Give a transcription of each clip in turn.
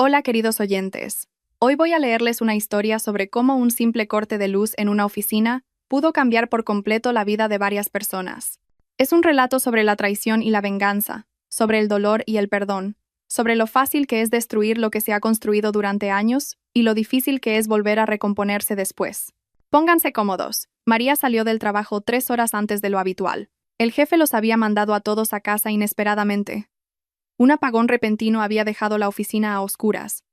Hola queridos oyentes. Hoy voy a leerles una historia sobre cómo un simple corte de luz en una oficina pudo cambiar por completo la vida de varias personas. Es un relato sobre la traición y la venganza, sobre el dolor y el perdón, sobre lo fácil que es destruir lo que se ha construido durante años y lo difícil que es volver a recomponerse después. Pónganse cómodos. María salió del trabajo 3 horas antes de lo habitual. El jefe los había mandado a todos a casa inesperadamente. Un apagón repentino había dejado la oficina a oscuras,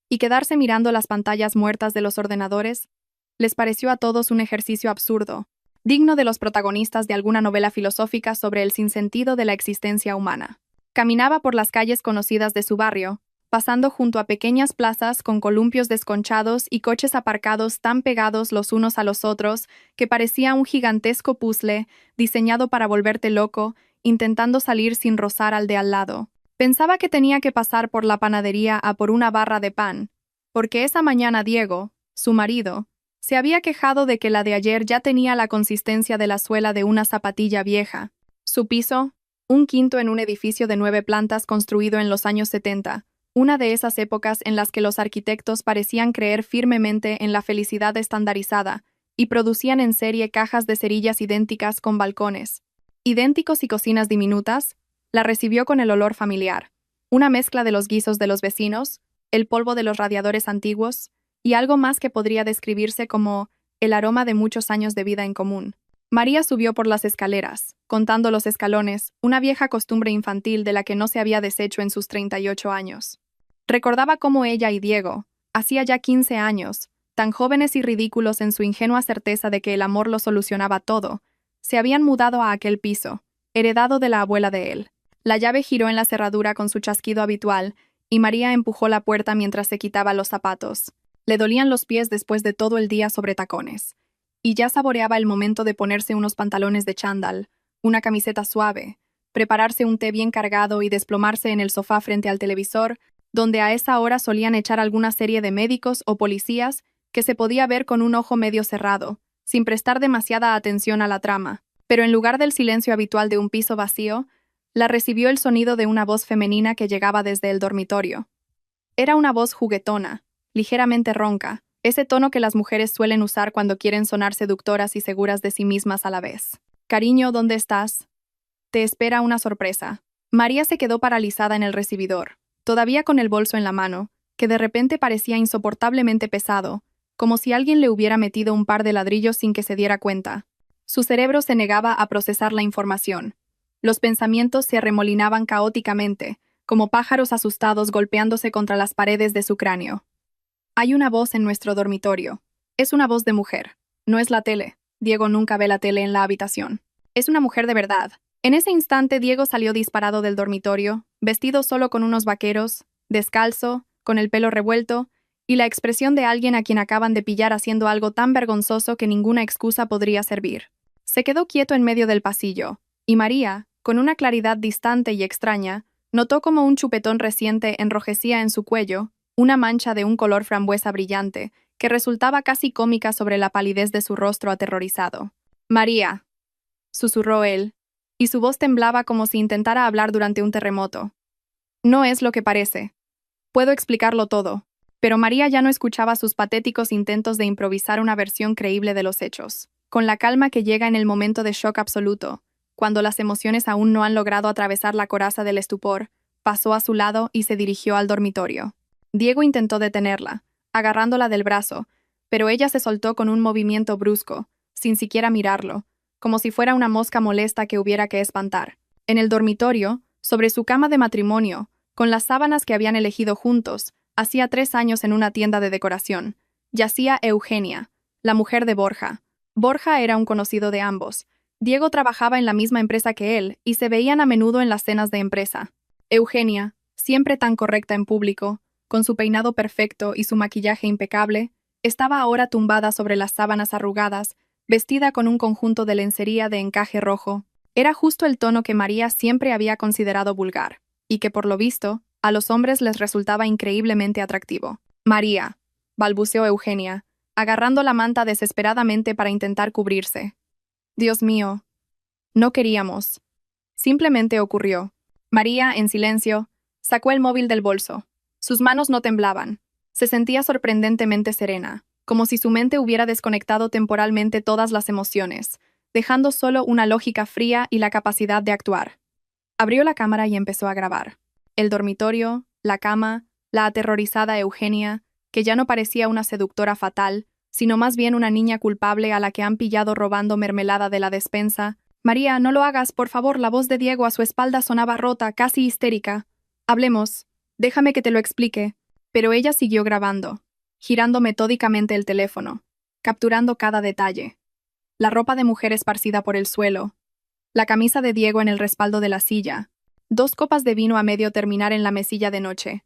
y quedarse mirando las pantallas muertas de los ordenadores les pareció a todos un ejercicio absurdo, digno de los protagonistas de alguna novela filosófica sobre el sinsentido de la existencia humana. Caminaba por las calles conocidas de su barrio, pasando junto a pequeñas plazas con columpios desconchados y coches aparcados tan pegados los unos a los otros que parecía un gigantesco puzzle diseñado para volverte loco, intentando salir sin rozar al de al lado. Pensaba que tenía que pasar por la panadería a por una barra de pan, porque esa mañana Diego, su marido, se había quejado de que la de ayer ya tenía la consistencia de la suela de una zapatilla vieja. Su piso, un quinto en un edificio de 9 plantas construido en los años 70, una de esas épocas en las que los arquitectos parecían creer firmemente en la felicidad estandarizada y producían en serie cajas de cerillas idénticas con balcones, idénticos y cocinas diminutas. La recibió con el olor familiar, una mezcla de los guisos de los vecinos, el polvo de los radiadores antiguos y algo más que podría describirse como el aroma de muchos años de vida en común. María subió por las escaleras, contando los escalones, una vieja costumbre infantil de la que no se había deshecho en sus 38 años. Recordaba cómo ella y Diego, hacía ya 15 años, tan jóvenes y ridículos en su ingenua certeza de que el amor lo solucionaba todo, se habían mudado a aquel piso, heredado de la abuela de él. La llave giró en la cerradura con su chasquido habitual, y María empujó la puerta mientras se quitaba los zapatos. Le dolían los pies después de todo el día sobre tacones, y ya saboreaba el momento de ponerse unos pantalones de chándal, una camiseta suave, prepararse un té bien cargado y desplomarse en el sofá frente al televisor, donde a esa hora solían echar alguna serie de médicos o policías que se podía ver con un ojo medio cerrado, sin prestar demasiada atención a la trama. Pero en lugar del silencio habitual de un piso vacío, la recibió el sonido de una voz femenina que llegaba desde el dormitorio. Era una voz juguetona, ligeramente ronca, ese tono que las mujeres suelen usar cuando quieren sonar seductoras y seguras de sí mismas a la vez. Cariño, ¿dónde estás? Te espera una sorpresa. María se quedó paralizada en el recibidor, todavía con el bolso en la mano, que de repente parecía insoportablemente pesado, como si alguien le hubiera metido un par de ladrillos sin que se diera cuenta. Su cerebro se negaba a procesar la información. Los pensamientos se arremolinaban caóticamente, como pájaros asustados golpeándose contra las paredes de su cráneo. Hay una voz en nuestro dormitorio. Es una voz de mujer. No es la tele. Diego nunca ve la tele en la habitación. Es una mujer de verdad. En ese instante Diego salió disparado del dormitorio, vestido solo con unos vaqueros, descalzo, con el pelo revuelto, y la expresión de alguien a quien acaban de pillar haciendo algo tan vergonzoso que ninguna excusa podría servir. Se quedó quieto en medio del pasillo, y María, con una claridad distante y extraña, notó como un chupetón reciente enrojecía en su cuello, una mancha de un color frambuesa brillante, que resultaba casi cómica sobre la palidez de su rostro aterrorizado. «María», susurró él, y su voz temblaba como si intentara hablar durante un terremoto. «No es lo que parece. Puedo explicarlo todo». Pero María ya no escuchaba sus patéticos intentos de improvisar una versión creíble de los hechos. Con la calma que llega en el momento de shock absoluto, cuando las emociones aún no han logrado atravesar la coraza del estupor, pasó a su lado y se dirigió al dormitorio. Diego intentó detenerla, agarrándola del brazo, pero ella se soltó con un movimiento brusco, sin siquiera mirarlo, como si fuera una mosca molesta que hubiera que espantar. En el dormitorio, sobre su cama de matrimonio, con las sábanas que habían elegido juntos, hacía 3 años en una tienda de decoración, yacía Eugenia, la mujer de Borja. Borja era un conocido de ambos. Diego trabajaba en la misma empresa que él y se veían a menudo en las cenas de empresa. Eugenia, siempre tan correcta en público, con su peinado perfecto y su maquillaje impecable, estaba ahora tumbada sobre las sábanas arrugadas, vestida con un conjunto de lencería de encaje rojo. Era justo el tono que María siempre había considerado vulgar, y que por lo visto, a los hombres les resultaba increíblemente atractivo. «María», balbuceó Eugenia, agarrando la manta desesperadamente para intentar cubrirse. «Dios mío. No queríamos. Simplemente ocurrió». María, en silencio, sacó el móvil del bolso. Sus manos no temblaban. Se sentía sorprendentemente serena, como si su mente hubiera desconectado temporalmente todas las emociones, dejando solo una lógica fría y la capacidad de actuar. Abrió la cámara y empezó a grabar. El dormitorio, la cama, la aterrorizada Eugenia, que ya no parecía una seductora fatal, sino más bien una niña culpable a la que han pillado robando mermelada de la despensa. María, no lo hagas, por favor. La voz de Diego a su espalda sonaba rota, casi histérica. Hablemos. Déjame que te lo explique. Pero ella siguió grabando, girando metódicamente el teléfono, capturando cada detalle. La ropa de mujer esparcida por el suelo, la camisa de Diego en el respaldo de la silla, 2 copas de vino a medio terminar en la mesilla de noche.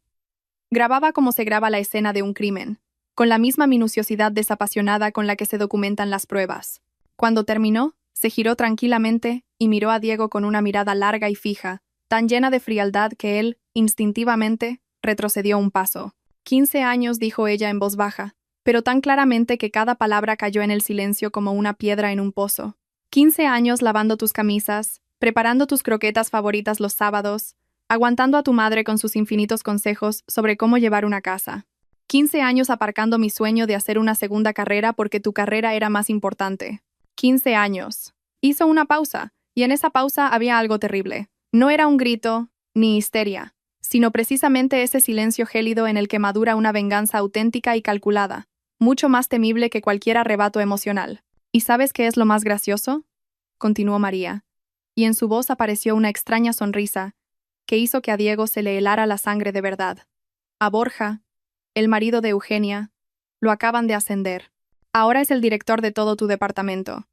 Grababa como se graba la escena de un crimen, con la misma minuciosidad desapasionada con la que se documentan las pruebas. Cuando terminó, se giró tranquilamente y miró a Diego con una mirada larga y fija, tan llena de frialdad que él, instintivamente, retrocedió un paso. 15 años, dijo ella en voz baja, pero tan claramente que cada palabra cayó en el silencio como una piedra en un pozo. 15 años lavando tus camisas, preparando tus croquetas favoritas los sábados, aguantando a tu madre con sus infinitos consejos sobre cómo llevar una casa. 15 años aparcando mi sueño de hacer una segunda carrera porque tu carrera era más importante. 15 años. Hizo una pausa, y en esa pausa había algo terrible. No era un grito, ni histeria, sino precisamente ese silencio gélido en el que madura una venganza auténtica y calculada, mucho más temible que cualquier arrebato emocional. ¿Y sabes qué es lo más gracioso?, continuó María, y en su voz apareció una extraña sonrisa que hizo que a Diego se le helara la sangre de verdad. A Borja, el marido de Eugenia, lo acaban de ascender. Ahora es el director de todo tu departamento.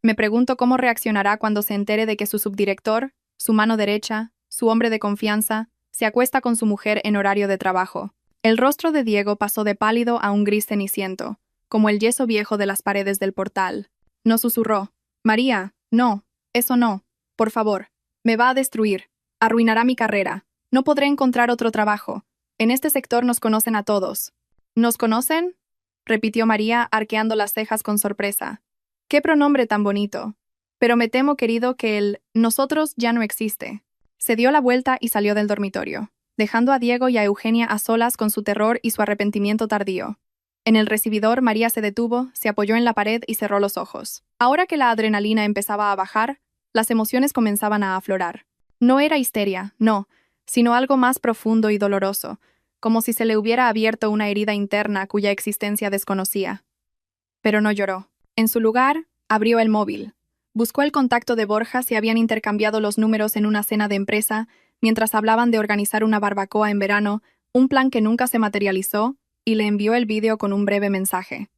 Me pregunto cómo reaccionará cuando se entere de que su subdirector, su mano derecha, su hombre de confianza, se acuesta con su mujer en horario de trabajo. El rostro de Diego pasó de pálido a un gris ceniciento, como el yeso viejo de las paredes del portal. No susurró. María, no, eso no. Por favor, me va a destruir. Arruinará mi carrera. No podré encontrar otro trabajo. En este sector nos conocen a todos. ¿Nos conocen?, repitió María, arqueando las cejas con sorpresa. ¡Qué pronombre tan bonito! Pero me temo, querido, que el nosotros ya no existe. Se dio la vuelta y salió del dormitorio, dejando a Diego y a Eugenia a solas con su terror y su arrepentimiento tardío. En el recibidor, María se detuvo, se apoyó en la pared y cerró los ojos. Ahora que la adrenalina empezaba a bajar, las emociones comenzaban a aflorar. No era histeria, no, sino algo más profundo y doloroso, como si se le hubiera abierto una herida interna cuya existencia desconocía. Pero no lloró. En su lugar, abrió el móvil. Buscó el contacto de Borja si habían intercambiado los números en una cena de empresa, mientras hablaban de organizar una barbacoa en verano, un plan que nunca se materializó, y le envió el vídeo con un breve mensaje.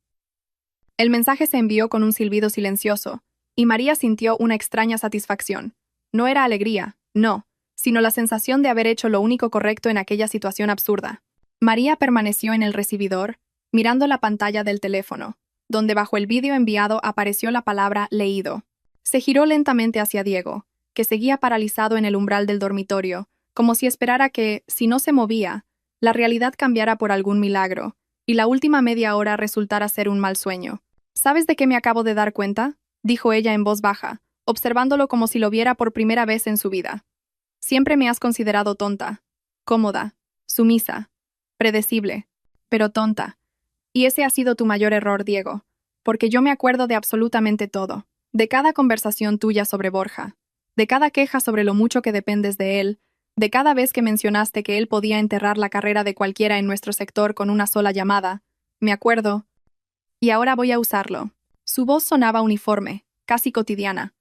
El mensaje se envió con un silbido silencioso, y María sintió una extraña satisfacción. No era alegría, no, sino la sensación de haber hecho lo único correcto en aquella situación absurda. María permaneció en el recibidor, mirando la pantalla del teléfono, donde bajo el vídeo enviado apareció la palabra leído. Se giró lentamente hacia Diego, que seguía paralizado en el umbral del dormitorio, como si esperara que, si no se movía, la realidad cambiara por algún milagro, y la última media hora resultara ser un mal sueño. ¿Sabes de qué me acabo de dar cuenta?, dijo ella en voz baja, observándolo como si lo viera por primera vez en su vida. Siempre me has considerado tonta, cómoda, sumisa, predecible, pero tonta. Y ese ha sido tu mayor error, Diego, porque yo me acuerdo de absolutamente todo. De cada conversación tuya sobre Borja, de cada queja sobre lo mucho que dependes de él, de cada vez que mencionaste que él podía enterrar la carrera de cualquiera en nuestro sector con una sola llamada, me acuerdo. Y ahora voy a usarlo. Su voz sonaba uniforme, casi cotidiana.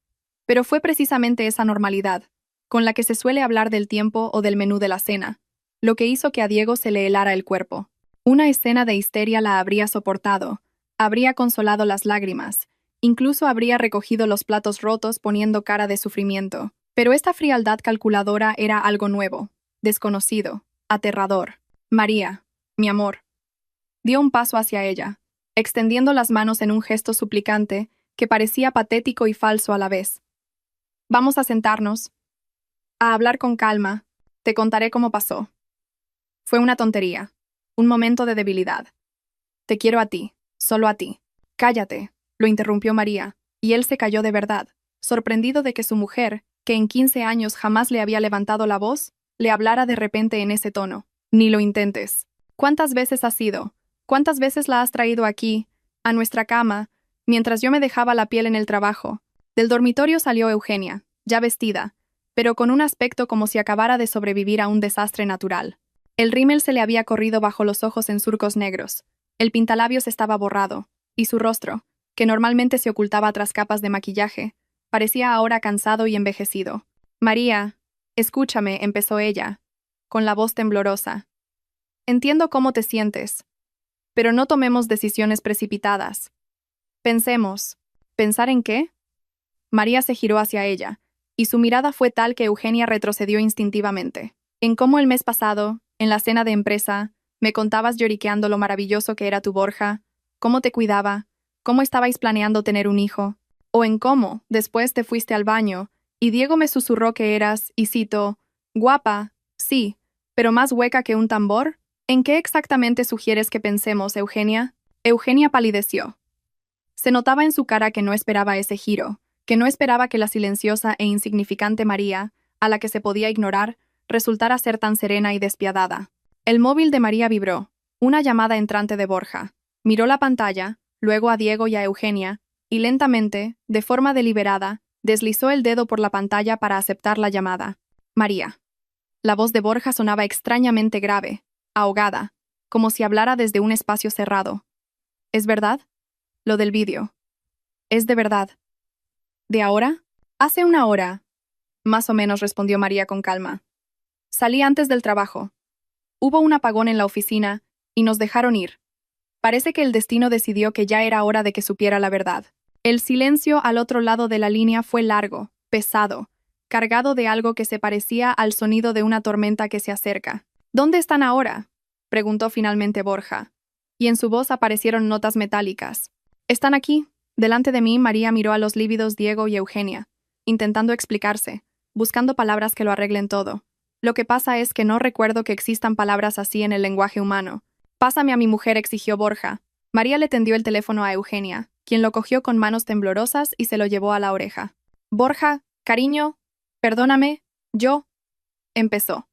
Pero fue precisamente esa normalidad, con la que se suele hablar del tiempo o del menú de la cena, lo que hizo que a Diego se le helara el cuerpo. Una escena de histeria la habría soportado, habría consolado las lágrimas, incluso habría recogido los platos rotos poniendo cara de sufrimiento. Pero esta frialdad calculadora era algo nuevo, desconocido, aterrador. María, mi amor. Dio un paso hacia ella, extendiendo las manos en un gesto suplicante que parecía patético y falso a la vez. Vamos a sentarnos, a hablar con calma, te contaré cómo pasó. Fue una tontería, un momento de debilidad. Te quiero a ti, solo a ti. Cállate, lo interrumpió María, y él se calló de verdad, sorprendido de que su mujer, que en 15 años jamás le había levantado la voz, le hablara de repente en ese tono. Ni lo intentes. ¿Cuántas veces has ido? ¿Cuántas veces la has traído aquí, a nuestra cama, mientras yo me dejaba la piel en el trabajo? Del dormitorio salió Eugenia, ya vestida, pero con un aspecto como si acabara de sobrevivir a un desastre natural. El rímel se le había corrido bajo los ojos en surcos negros, el pintalabios estaba borrado, y su rostro, que normalmente se ocultaba tras capas de maquillaje, parecía ahora cansado y envejecido. María, escúchame, empezó ella, con la voz temblorosa. Entiendo cómo te sientes, pero no tomemos decisiones precipitadas. Pensemos. ¿Pensar en qué? María se giró hacia ella, y su mirada fue tal que Eugenia retrocedió instintivamente. En cómo el mes pasado, en la cena de empresa, me contabas lloriqueando lo maravilloso que era tu Borja, cómo te cuidaba, cómo estabais planeando tener un hijo, o en cómo, después te fuiste al baño, y Diego me susurró que eras, y cito, guapa, sí, pero más hueca que un tambor. ¿En qué exactamente sugieres que pensemos, Eugenia? Eugenia palideció. Se notaba en su cara que no esperaba ese giro, que no esperaba que la silenciosa e insignificante María, a la que se podía ignorar, resultara ser tan serena y despiadada. El móvil de María vibró, una llamada entrante de Borja. Miró la pantalla, luego a Diego y a Eugenia, y lentamente, de forma deliberada, deslizó el dedo por la pantalla para aceptar la llamada. María. La voz de Borja sonaba extrañamente grave, ahogada, como si hablara desde un espacio cerrado. ¿Es verdad? Lo del vídeo. ¿Es de verdad? ¿De ahora? Hace una hora. Más o menos, respondió María con calma. Salí antes del trabajo. Hubo un apagón en la oficina, y nos dejaron ir. Parece que el destino decidió que ya era hora de que supiera la verdad. El silencio al otro lado de la línea fue largo, pesado, cargado de algo que se parecía al sonido de una tormenta que se acerca. ¿Dónde están ahora?, preguntó finalmente Borja, y en su voz aparecieron notas metálicas. Están aquí. Delante de mí, María miró a los lívidos Diego y Eugenia, intentando explicarse, buscando palabras que lo arreglen todo. Lo que pasa es que no recuerdo que existan palabras así en el lenguaje humano. Pásame a mi mujer, exigió Borja. María le tendió el teléfono a Eugenia, quien lo cogió con manos temblorosas y se lo llevó a la oreja. Borja, cariño, perdóname, yo... empezó.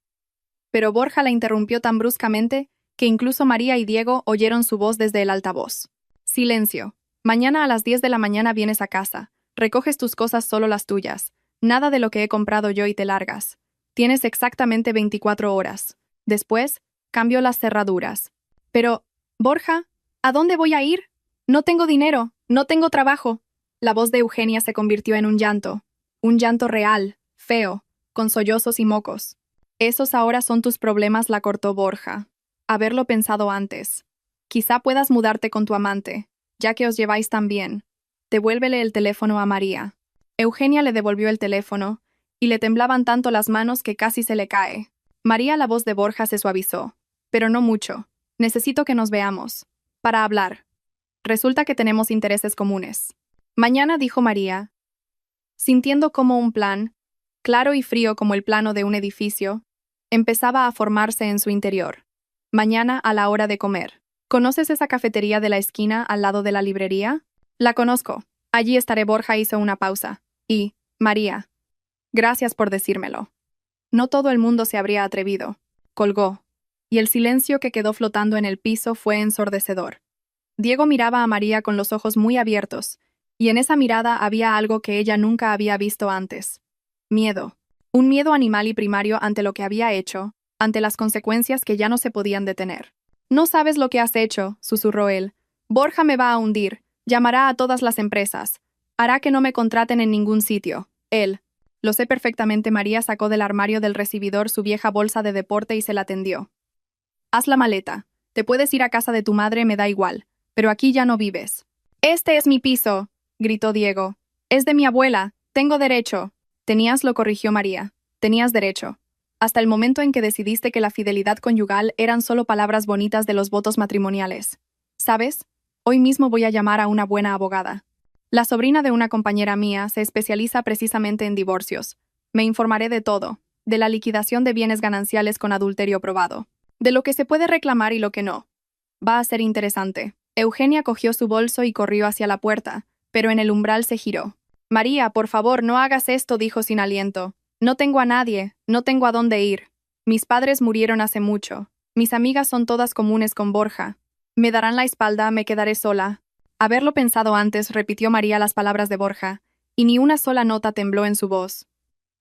Pero Borja la interrumpió tan bruscamente que incluso María y Diego oyeron su voz desde el altavoz. Silencio. Mañana a las 10 de la mañana vienes a casa. Recoges tus cosas, solo las tuyas. Nada de lo que he comprado yo, y te largas. Tienes exactamente 24 horas. Después, cambio las cerraduras. Pero, Borja, ¿a dónde voy a ir? No tengo dinero, no tengo trabajo. La voz de Eugenia se convirtió en un llanto real, feo, con sollozos y mocos. Esos ahora son tus problemas, la cortó Borja. Haberlo pensado antes. Quizá puedas mudarte con tu amante, ya que os lleváis tan bien. Devuélvele el teléfono a María. Eugenia le devolvió el teléfono, y le temblaban tanto las manos que casi se le cae. María, la voz de Borja se suavizó. Pero no mucho. Necesito que nos veamos. Para hablar. Resulta que tenemos intereses comunes. Mañana, dijo María, sintiendo como un plan, claro y frío como el plano de un edificio, empezaba a formarse en su interior. Mañana a la hora de comer. ¿Conoces esa cafetería de la esquina al lado de la librería? La conozco. Allí estaré. Borja hizo una pausa. Y, María, gracias por decírmelo. No todo el mundo se habría atrevido. Colgó. Y el silencio que quedó flotando en el piso fue ensordecedor. Diego miraba a María con los ojos muy abiertos, y en esa mirada había algo que ella nunca había visto antes. Miedo. Un miedo animal y primario ante lo que había hecho, ante las consecuencias que ya no se podían detener. No sabes lo que has hecho, susurró él. Borja me va a hundir, llamará a todas las empresas, hará que no me contraten en ningún sitio. Él. Lo sé perfectamente. María sacó del armario del recibidor su vieja bolsa de deporte y se la tendió. Haz la maleta. Te puedes ir a casa de tu madre, me da igual, pero aquí ya no vives. Este es mi piso, gritó Diego. Es de mi abuela, tengo derecho. Tenías, lo corrigió María. Tenías derecho. Hasta el momento en que decidiste que la fidelidad conyugal eran solo palabras bonitas de los votos matrimoniales. ¿Sabes? Hoy mismo voy a llamar a una buena abogada. La sobrina de una compañera mía se especializa precisamente en divorcios. Me informaré de todo, de la liquidación de bienes gananciales con adulterio probado, de lo que se puede reclamar y lo que no. Va a ser interesante. Eugenia cogió su bolso y corrió hacia la puerta, pero en el umbral se giró. María, por favor, no hagas esto, dijo sin aliento. No tengo a nadie, no tengo a dónde ir. Mis padres murieron hace mucho. Mis amigas son todas comunes con Borja. Me darán la espalda, me quedaré sola. Haberlo pensado antes, repitió María las palabras de Borja, y ni una sola nota tembló en su voz.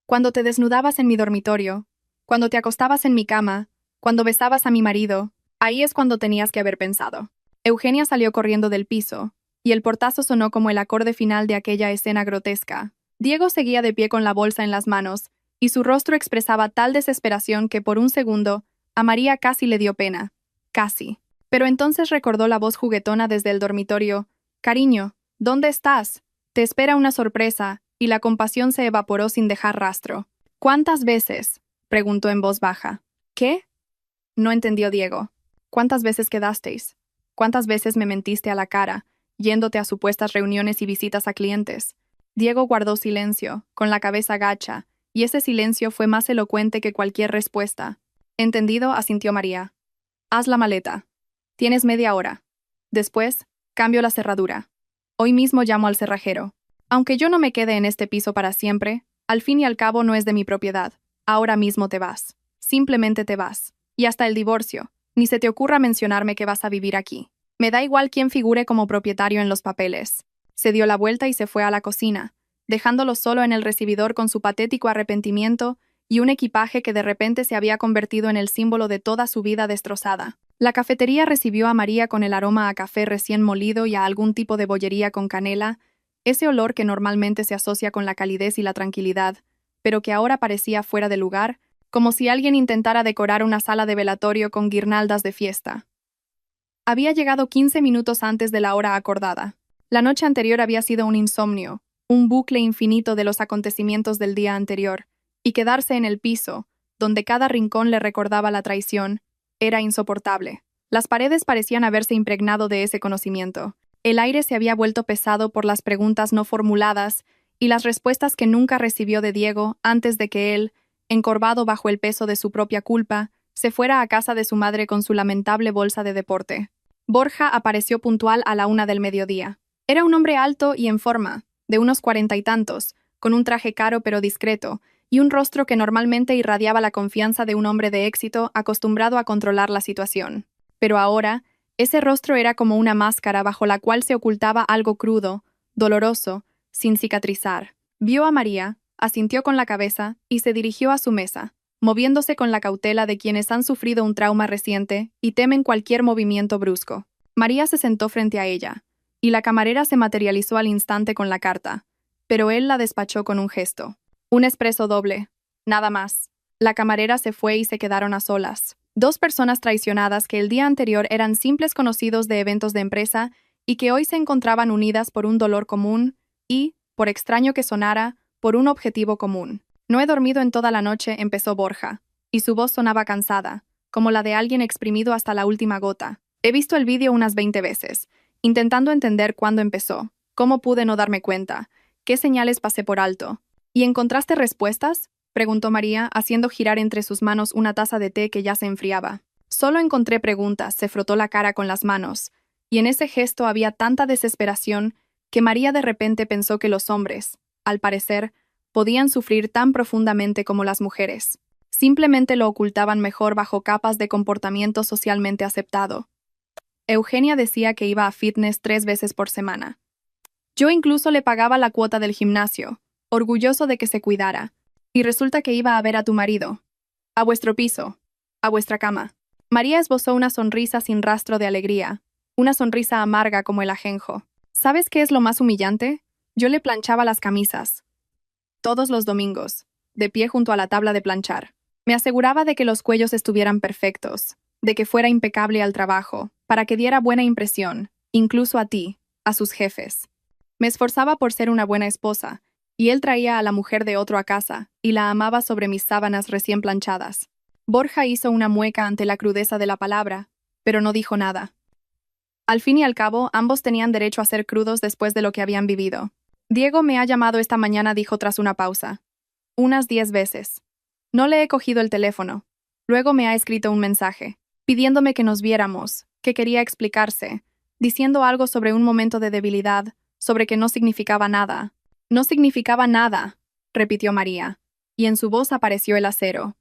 Cuando te desnudabas en mi dormitorio, cuando te acostabas en mi cama, cuando besabas a mi marido, ahí es cuando tenías que haber pensado. Eugenia salió corriendo del piso, y el portazo sonó como el acorde final de aquella escena grotesca. Diego seguía de pie con la bolsa en las manos, y su rostro expresaba tal desesperación que por un segundo, a María casi le dio pena. Casi. Pero entonces recordó la voz juguetona desde el dormitorio. Cariño, ¿dónde estás? Te espera una sorpresa, y la compasión se evaporó sin dejar rastro. ¿Cuántas veces? Preguntó en voz baja. ¿Qué? No entendió Diego. ¿Cuántas veces quedasteis? ¿Cuántas veces me mentiste a la cara, yéndote a supuestas reuniones y visitas a clientes? Diego guardó silencio, con la cabeza gacha, y ese silencio fue más elocuente que cualquier respuesta. Entendido, asintió María. Haz la maleta. Tienes media hora. Después, cambio la cerradura. Hoy mismo llamo al cerrajero. Aunque yo no me quede en este piso para siempre, al fin y al cabo no es de mi propiedad. Ahora mismo te vas. Simplemente te vas. Y hasta el divorcio. Ni se te ocurra mencionarme que vas a vivir aquí. Me da igual quién figure como propietario en los papeles. Se dio la vuelta y se fue a la cocina, dejándolo solo en el recibidor con su patético arrepentimiento y un equipaje que de repente se había convertido en el símbolo de toda su vida destrozada. La cafetería recibió a María con el aroma a café recién molido y a algún tipo de bollería con canela, ese olor que normalmente se asocia con la calidez y la tranquilidad, pero que ahora parecía fuera de lugar, como si alguien intentara decorar una sala de velatorio con guirnaldas de fiesta. Había llegado 15 minutos antes de la hora acordada. La noche anterior había sido un insomnio, un bucle infinito de los acontecimientos del día anterior, y quedarse en el piso, donde cada rincón le recordaba la traición, era insoportable. Las paredes parecían haberse impregnado de ese conocimiento. El aire se había vuelto pesado por las preguntas no formuladas y las respuestas que nunca recibió de Diego antes de que él, encorvado bajo el peso de su propia culpa, se fuera a casa de su madre con su lamentable bolsa de deporte. Borja apareció puntual a la 1 del mediodía. Era un hombre alto y en forma, de unos 40 y tantos, con un traje caro pero discreto, y un rostro que normalmente irradiaba la confianza de un hombre de éxito acostumbrado a controlar la situación. Pero ahora, ese rostro era como una máscara bajo la cual se ocultaba algo crudo, doloroso, sin cicatrizar. Vio a María, asintió con la cabeza y se dirigió a su mesa, moviéndose con la cautela de quienes han sufrido un trauma reciente y temen cualquier movimiento brusco. María se sentó frente a ella, y la camarera se materializó al instante con la carta, pero él la despachó con un gesto. Un expreso doble. Nada más. La camarera se fue y se quedaron a solas. Dos personas traicionadas que el día anterior eran simples conocidos de eventos de empresa y que hoy se encontraban unidas por un dolor común y, por extraño que sonara, por un objetivo común. No he dormido en toda la noche, empezó Borja, y su voz sonaba cansada, como la de alguien exprimido hasta la última gota. He visto el vídeo unas 20 veces, intentando entender cuándo empezó, cómo pude no darme cuenta, qué señales pasé por alto. ¿Y encontraste respuestas?, preguntó María, haciendo girar entre sus manos una taza de té que ya se enfriaba. Solo encontré preguntas, se frotó la cara con las manos, y en ese gesto había tanta desesperación que María de repente pensó que los hombres, al parecer, podían sufrir tan profundamente como las mujeres. Simplemente lo ocultaban mejor bajo capas de comportamiento socialmente aceptado. Eugenia decía que iba a fitness 3 veces por semana. Yo incluso le pagaba la cuota del gimnasio, orgulloso de que se cuidara, y resulta que iba a ver a tu marido. A vuestro piso. A vuestra cama. María esbozó una sonrisa sin rastro de alegría, una sonrisa amarga como el ajenjo. ¿Sabes qué es lo más humillante? Yo le planchaba las camisas. Todos los domingos, de pie junto a la tabla de planchar. Me aseguraba de que los cuellos estuvieran perfectos, de que fuera impecable al trabajo, para que diera buena impresión, incluso a ti, a sus jefes. Me esforzaba por ser una buena esposa, y él traía a la mujer de otro a casa, y la amaba sobre mis sábanas recién planchadas. Borja hizo una mueca ante la crudeza de la palabra, pero no dijo nada. Al fin y al cabo, ambos tenían derecho a ser crudos después de lo que habían vivido. Diego me ha llamado esta mañana, dijo tras una pausa. Unas 10 veces. No le he cogido el teléfono. Luego me ha escrito un mensaje, pidiéndome que nos viéramos, que quería explicarse, diciendo algo sobre un momento de debilidad, sobre que no significaba nada. No significaba nada, repitió María, y en su voz apareció el acero.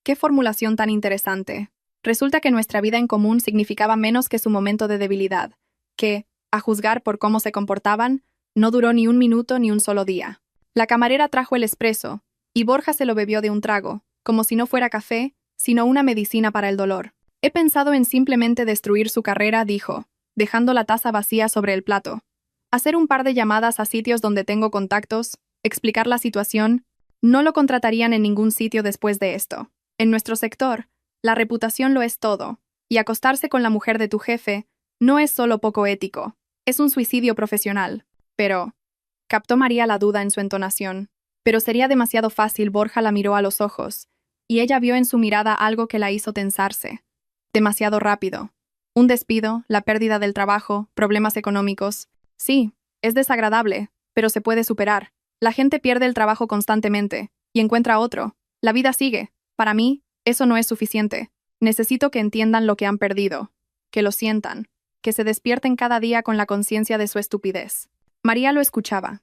¡Qué formulación tan interesante! Resulta que nuestra vida en común significaba menos que su momento de debilidad, que, a juzgar por cómo se comportaban, no duró ni un minuto ni un solo día. La camarera trajo el espresso, y Borja se lo bebió de un trago, como si no fuera café, sino una medicina para el dolor. He pensado en simplemente destruir su carrera, dijo, dejando la taza vacía sobre el plato. Hacer un par de llamadas a sitios donde tengo contactos, explicar la situación. No lo contratarían en ningún sitio después de esto. En nuestro sector, la reputación lo es todo, y acostarse con la mujer de tu jefe no es solo poco ético, es un suicidio profesional. Pero, captó María la duda en su entonación. Pero sería demasiado fácil. Borja la miró a los ojos, y ella vio en su mirada algo que la hizo tensarse. Demasiado rápido. Un despido, la pérdida del trabajo, problemas económicos. Sí, es desagradable, pero se puede superar. La gente pierde el trabajo constantemente, y encuentra otro. La vida sigue. Para mí, eso no es suficiente. Necesito que entiendan lo que han perdido, que lo sientan, que se despierten cada día con la conciencia de su estupidez. María lo escuchaba,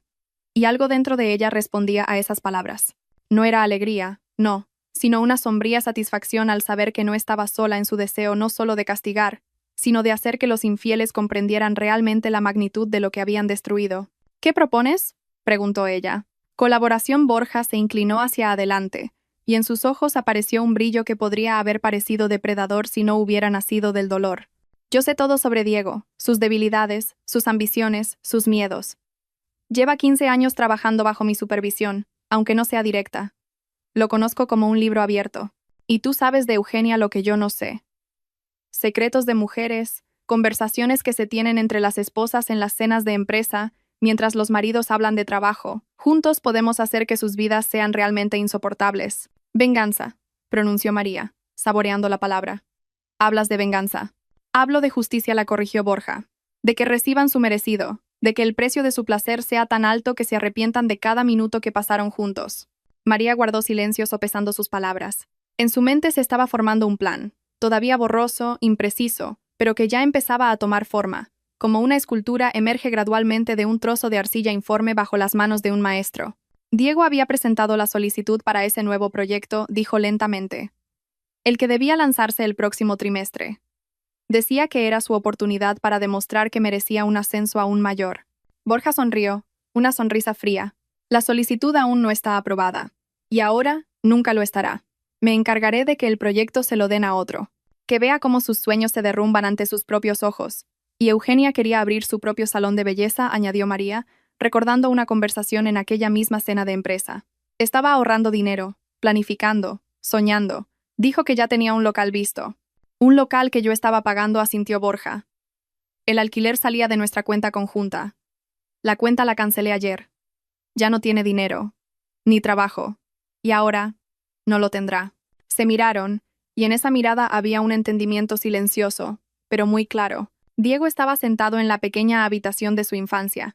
y algo dentro de ella respondía a esas palabras. No era alegría, no, sino una sombría satisfacción al saber que no estaba sola en su deseo no solo de castigar, sino de hacer que los infieles comprendieran realmente la magnitud de lo que habían destruido. ¿Qué propones?, preguntó ella. Colaboración. Borja se inclinó hacia adelante, y en sus ojos apareció un brillo que podría haber parecido depredador si no hubiera nacido del dolor. Yo sé todo sobre Diego, sus debilidades, sus ambiciones, sus miedos. Lleva 15 años trabajando bajo mi supervisión, aunque no sea directa. Lo conozco como un libro abierto. Y tú sabes de Eugenia lo que yo no sé. Secretos de mujeres, conversaciones que se tienen entre las esposas en las cenas de empresa, mientras los maridos hablan de trabajo. Juntos podemos hacer que sus vidas sean realmente insoportables. Venganza, pronunció María, saboreando la palabra. Hablas de venganza. Hablo de justicia, la corrigió Borja. De que reciban su merecido, de que el precio de su placer sea tan alto que se arrepientan de cada minuto que pasaron juntos. María guardó silencio sopesando sus palabras. En su mente se estaba formando un plan, todavía borroso, impreciso, pero que ya empezaba a tomar forma. Como una escultura emerge gradualmente de un trozo de arcilla informe bajo las manos de un maestro. Diego había presentado la solicitud para ese nuevo proyecto, dijo lentamente. El que debía lanzarse el próximo trimestre. Decía que era su oportunidad para demostrar que merecía un ascenso aún mayor. Borja sonrió, una sonrisa fría. La solicitud aún no está aprobada. Y ahora, nunca lo estará. Me encargaré de que el proyecto se lo den a otro. Que vea cómo sus sueños se derrumban ante sus propios ojos. Y Eugenia quería abrir su propio salón de belleza, añadió María, recordando una conversación en aquella misma cena de empresa. Estaba ahorrando dinero, planificando, soñando. Dijo que ya tenía un local visto. Un local que yo estaba pagando, asintió Borja. El alquiler salía de nuestra cuenta conjunta. La cuenta la cancelé ayer. Ya no tiene dinero, ni trabajo. Y ahora, no lo tendrá. Se miraron, y en esa mirada había un entendimiento silencioso, pero muy claro. Diego estaba sentado en la pequeña habitación de su infancia,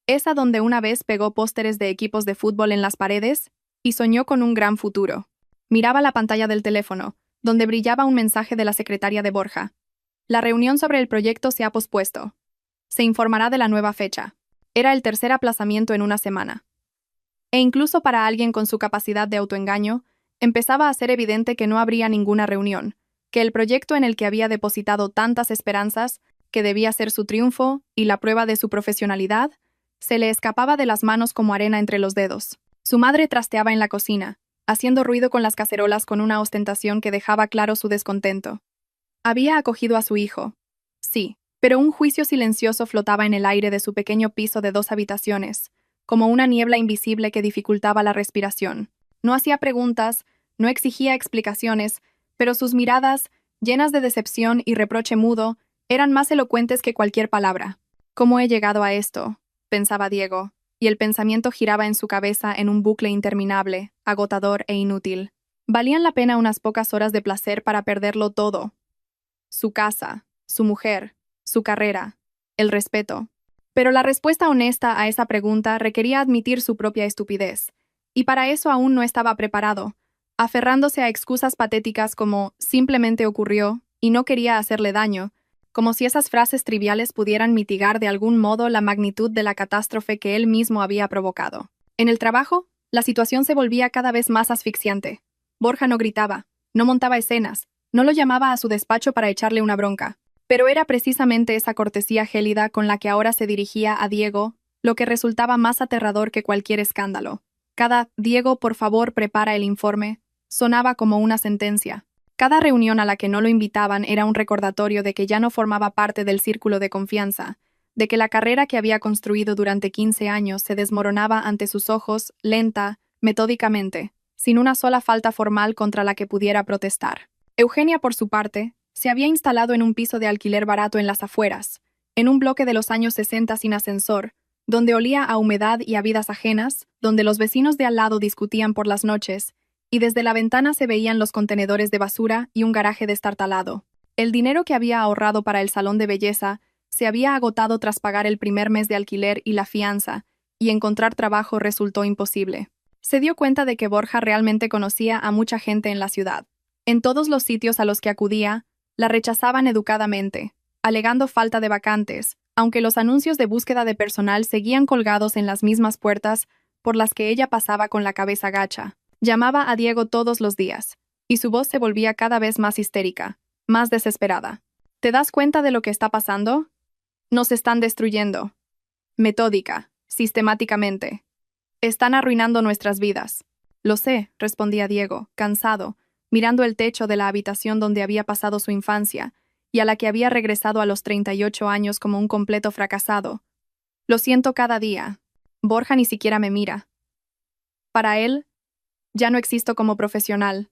esa donde una vez pegó pósteres de equipos de fútbol en las paredes y soñó con un gran futuro. Miraba la pantalla del teléfono, donde brillaba un mensaje de la secretaria de Borja. La reunión sobre el proyecto se ha pospuesto. Se informará de la nueva fecha. Era el tercer aplazamiento en una semana. E incluso para alguien con su capacidad de autoengaño, empezaba a ser evidente que no habría ninguna reunión, que el proyecto en el que había depositado tantas esperanzas, que debía ser su triunfo y la prueba de su profesionalidad, se le escapaba de las manos como arena entre los dedos. Su madre trasteaba en la cocina, haciendo ruido con las cacerolas con una ostentación que dejaba claro su descontento. Había acogido a su hijo. Sí, pero un juicio silencioso flotaba en el aire de su pequeño piso de 2 habitaciones, como una niebla invisible que dificultaba la respiración. No hacía preguntas, no exigía explicaciones, pero sus miradas, llenas de decepción y reproche mudo, eran más elocuentes que cualquier palabra. ¿Cómo he llegado a esto?, pensaba Diego, y el pensamiento giraba en su cabeza en un bucle interminable, agotador e inútil. Valían la pena unas pocas horas de placer para perderlo todo. Su casa, su mujer, su carrera, el respeto. Pero la respuesta honesta a esa pregunta requería admitir su propia estupidez, y para eso aún no estaba preparado, aferrándose a excusas patéticas como «simplemente ocurrió» y «no quería hacerle daño», como si esas frases triviales pudieran mitigar de algún modo la magnitud de la catástrofe que él mismo había provocado. En el trabajo, la situación se volvía cada vez más asfixiante. Borja no gritaba, no montaba escenas, No lo llamaba a su despacho para echarle una bronca. Pero era precisamente esa cortesía gélida con la que ahora se dirigía a Diego, lo que resultaba más aterrador que cualquier escándalo. Cada «Diego, por favor, prepara el informe» sonaba como una sentencia. Cada reunión a la que no lo invitaban era un recordatorio de que ya no formaba parte del círculo de confianza, de que la carrera que había construido durante 15 años se desmoronaba ante sus ojos, lenta, metódicamente, sin una sola falta formal contra la que pudiera protestar. Eugenia, por su parte, se había instalado en un piso de alquiler barato en las afueras, en un bloque de los años 60 sin ascensor, donde olía a humedad y a vidas ajenas, donde los vecinos de al lado discutían por las noches, y desde la ventana se veían los contenedores de basura y un garaje destartalado. El dinero que había ahorrado para el salón de belleza se había agotado tras pagar el primer mes de alquiler y la fianza, y encontrar trabajo resultó imposible. Se dio cuenta de que Borja realmente conocía a mucha gente en la ciudad. En todos los sitios a los que acudía, la rechazaban educadamente, alegando falta de vacantes, aunque los anuncios de búsqueda de personal seguían colgados en las mismas puertas por las que ella pasaba con la cabeza gacha. Llamaba a Diego todos los días, y su voz se volvía cada vez más histérica, más desesperada. ¿Te das cuenta de lo que está pasando? Nos están destruyendo. Metódica, sistemáticamente. Están arruinando nuestras vidas. Lo sé, respondía Diego, cansado, mirando el techo de la habitación donde había pasado su infancia, y a la que había regresado a los 38 años como un completo fracasado. Lo siento cada día. Borja ni siquiera me mira. Para él, ya no existo como profesional.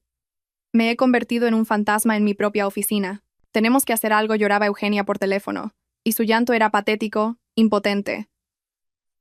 Me he convertido en un fantasma en mi propia oficina. Tenemos que hacer algo, lloraba Eugenia por teléfono, y su llanto era patético, impotente.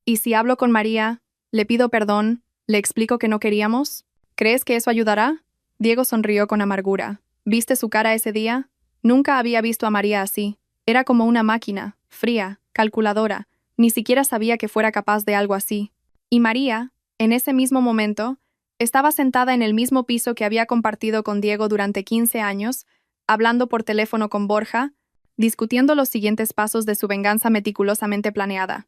¿Y si hablo con María, le pido perdón, le explico que no queríamos? ¿Crees que eso ayudará? Diego sonrió con amargura. ¿Viste su cara ese día? Nunca había visto a María así. Era como una máquina, fría, calculadora. Ni siquiera sabía que fuera capaz de algo así. Y María, en ese mismo momento, estaba sentada en el mismo piso que había compartido con Diego durante 15 años, hablando por teléfono con Borja, discutiendo los siguientes pasos de su venganza meticulosamente planeada.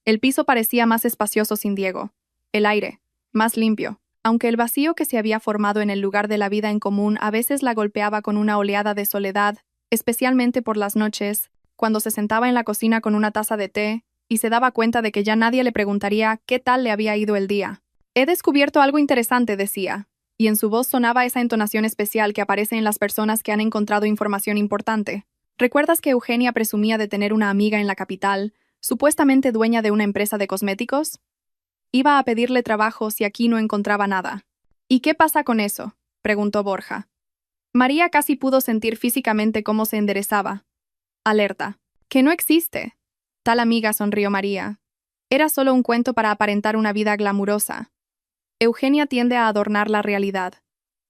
El piso parecía más espacioso sin Diego. El aire, más limpio. Aunque el vacío que se había formado en el lugar de la vida en común a veces la golpeaba con una oleada de soledad, especialmente por las noches, cuando se sentaba en la cocina con una taza de té y se daba cuenta de que ya nadie le preguntaría qué tal le había ido el día. He descubierto algo interesante, decía, y en su voz sonaba esa entonación especial que aparece en las personas que han encontrado información importante. ¿Recuerdas que Eugenia presumía de tener una amiga en la capital, supuestamente dueña de una empresa de cosméticos? Iba a pedirle trabajo si aquí no encontraba nada. ¿Y qué pasa con eso?, preguntó Borja. María casi pudo sentir físicamente cómo se enderezaba. Alerta. Que no existe. Tal amiga, sonrió María. Era solo un cuento para aparentar una vida glamurosa. Eugenia tiende a adornar la realidad.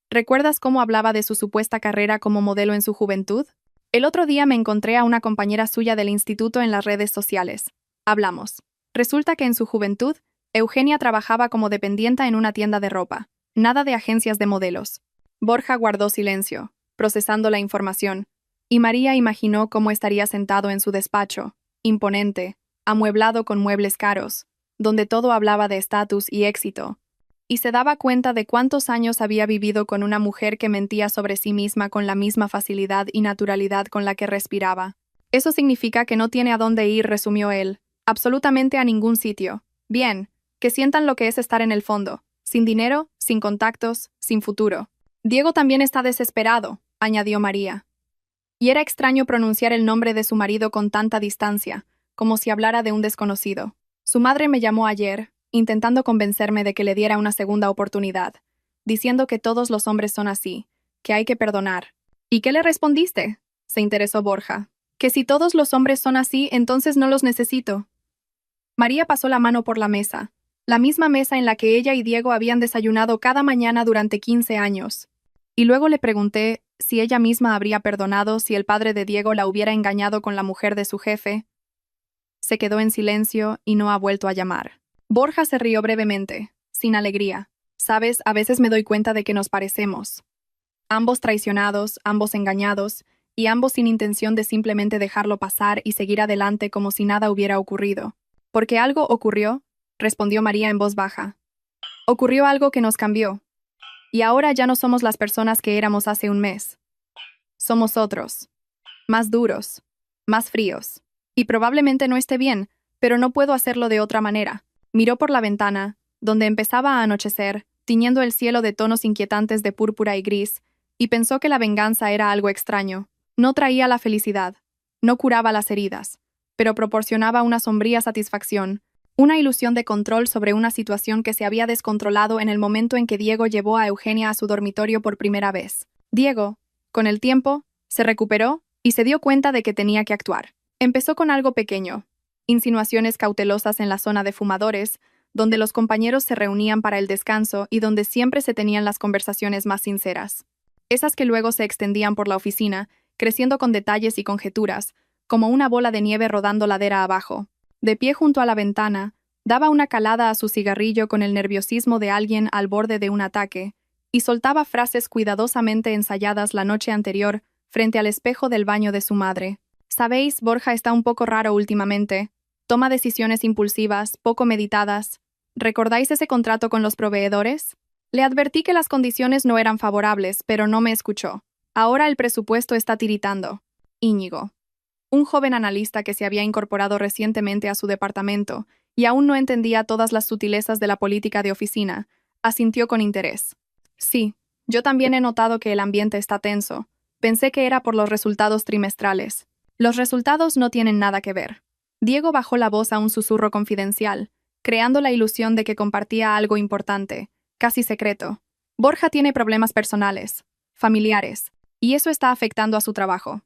¿Recuerdas cómo hablaba de su supuesta carrera como modelo en su juventud? El otro día me encontré a una compañera suya del instituto en las redes sociales. Hablamos. Resulta que en su juventud, Eugenia trabajaba como dependienta en una tienda de ropa. Nada de agencias de modelos. Borja guardó silencio, procesando la información, y María imaginó cómo estaría sentado en su despacho, imponente, amueblado con muebles caros, donde todo hablaba de estatus y éxito, y se daba cuenta de cuántos años había vivido con una mujer que mentía sobre sí misma con la misma facilidad y naturalidad con la que respiraba. Eso significa que no tiene a dónde ir, resumió él, absolutamente a ningún sitio. Bien, que sientan lo que es estar en el fondo, sin dinero, sin contactos, sin futuro. Diego también está desesperado, añadió María. Y era extraño pronunciar el nombre de su marido con tanta distancia, como si hablara de un desconocido. Su madre me llamó ayer, intentando convencerme de que le diera una segunda oportunidad, diciendo que todos los hombres son así, que hay que perdonar. ¿Y qué le respondiste?, se interesó Borja. Que si todos los hombres son así, entonces no los necesito. María pasó la mano por la misma mesa en la que ella y Diego habían desayunado cada mañana durante 15 años. Y luego le pregunté si ella misma habría perdonado si el padre de Diego la hubiera engañado con la mujer de su jefe. Se quedó en silencio y no ha vuelto a llamar. Borja se rió brevemente, sin alegría. Sabes, a veces me doy cuenta de que nos parecemos. Ambos traicionados, ambos engañados, y ambos sin intención de simplemente dejarlo pasar y seguir adelante como si nada hubiera ocurrido. Porque algo ocurrió, respondió María en voz baja. Ocurrió algo que nos cambió. Y ahora ya no somos las personas que éramos hace un mes. Somos otros. Más duros. Más fríos. Y probablemente no esté bien, pero no puedo hacerlo de otra manera. Miró por la ventana, donde empezaba a anochecer, tiñendo el cielo de tonos inquietantes de púrpura y gris, y pensó que la venganza era algo extraño. No traía la felicidad, no curaba las heridas, pero proporcionaba una sombría satisfacción, una ilusión de control sobre una situación que se había descontrolado en el momento en que Diego llevó a Eugenia a su dormitorio por primera vez. Diego, con el tiempo, se recuperó y se dio cuenta de que tenía que actuar. Empezó con algo pequeño, insinuaciones cautelosas en la zona de fumadores, donde los compañeros se reunían para el descanso y donde siempre se tenían las conversaciones más sinceras. Esas que luego se extendían por la oficina, creciendo con detalles y conjeturas, como una bola de nieve rodando ladera abajo. De pie junto a la ventana, daba una calada a su cigarrillo con el nerviosismo de alguien al borde de un ataque, y soltaba frases cuidadosamente ensayadas la noche anterior frente al espejo del baño de su madre. Sabéis, Borja está un poco raro últimamente. Toma decisiones impulsivas, poco meditadas. ¿Recordáis ese contrato con los proveedores? Le advertí que las condiciones no eran favorables, pero no me escuchó. Ahora el presupuesto está tiritando. Íñigo, un joven analista que se había incorporado recientemente a su departamento y aún no entendía todas las sutilezas de la política de oficina, asintió con interés. Sí, yo también he notado que el ambiente está tenso. Pensé que era por los resultados trimestrales. Los resultados no tienen nada que ver. Diego bajó la voz a un susurro confidencial, creando la ilusión de que compartía algo importante, casi secreto. Borja tiene problemas personales, familiares, y eso está afectando a su trabajo.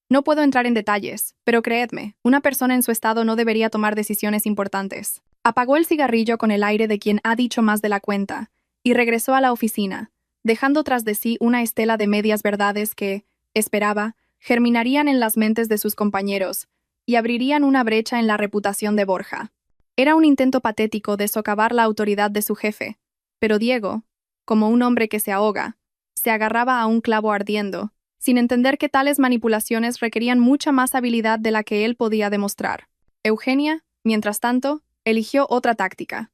No puedo entrar en detalles, pero creedme, una persona en su estado no debería tomar decisiones importantes. Apagó el cigarrillo con el aire de quien ha dicho más de la cuenta, y regresó a la oficina, dejando tras de sí una estela de medias verdades que, esperaba, germinarían en las mentes de sus compañeros y abrirían una brecha en la reputación de Borja. Era un intento patético de socavar la autoridad de su jefe, pero Diego, como un hombre que se ahoga, se agarraba a un clavo ardiendo, sin entender que tales manipulaciones requerían mucha más habilidad de la que él podía demostrar. Eugenia, mientras tanto, eligió otra táctica.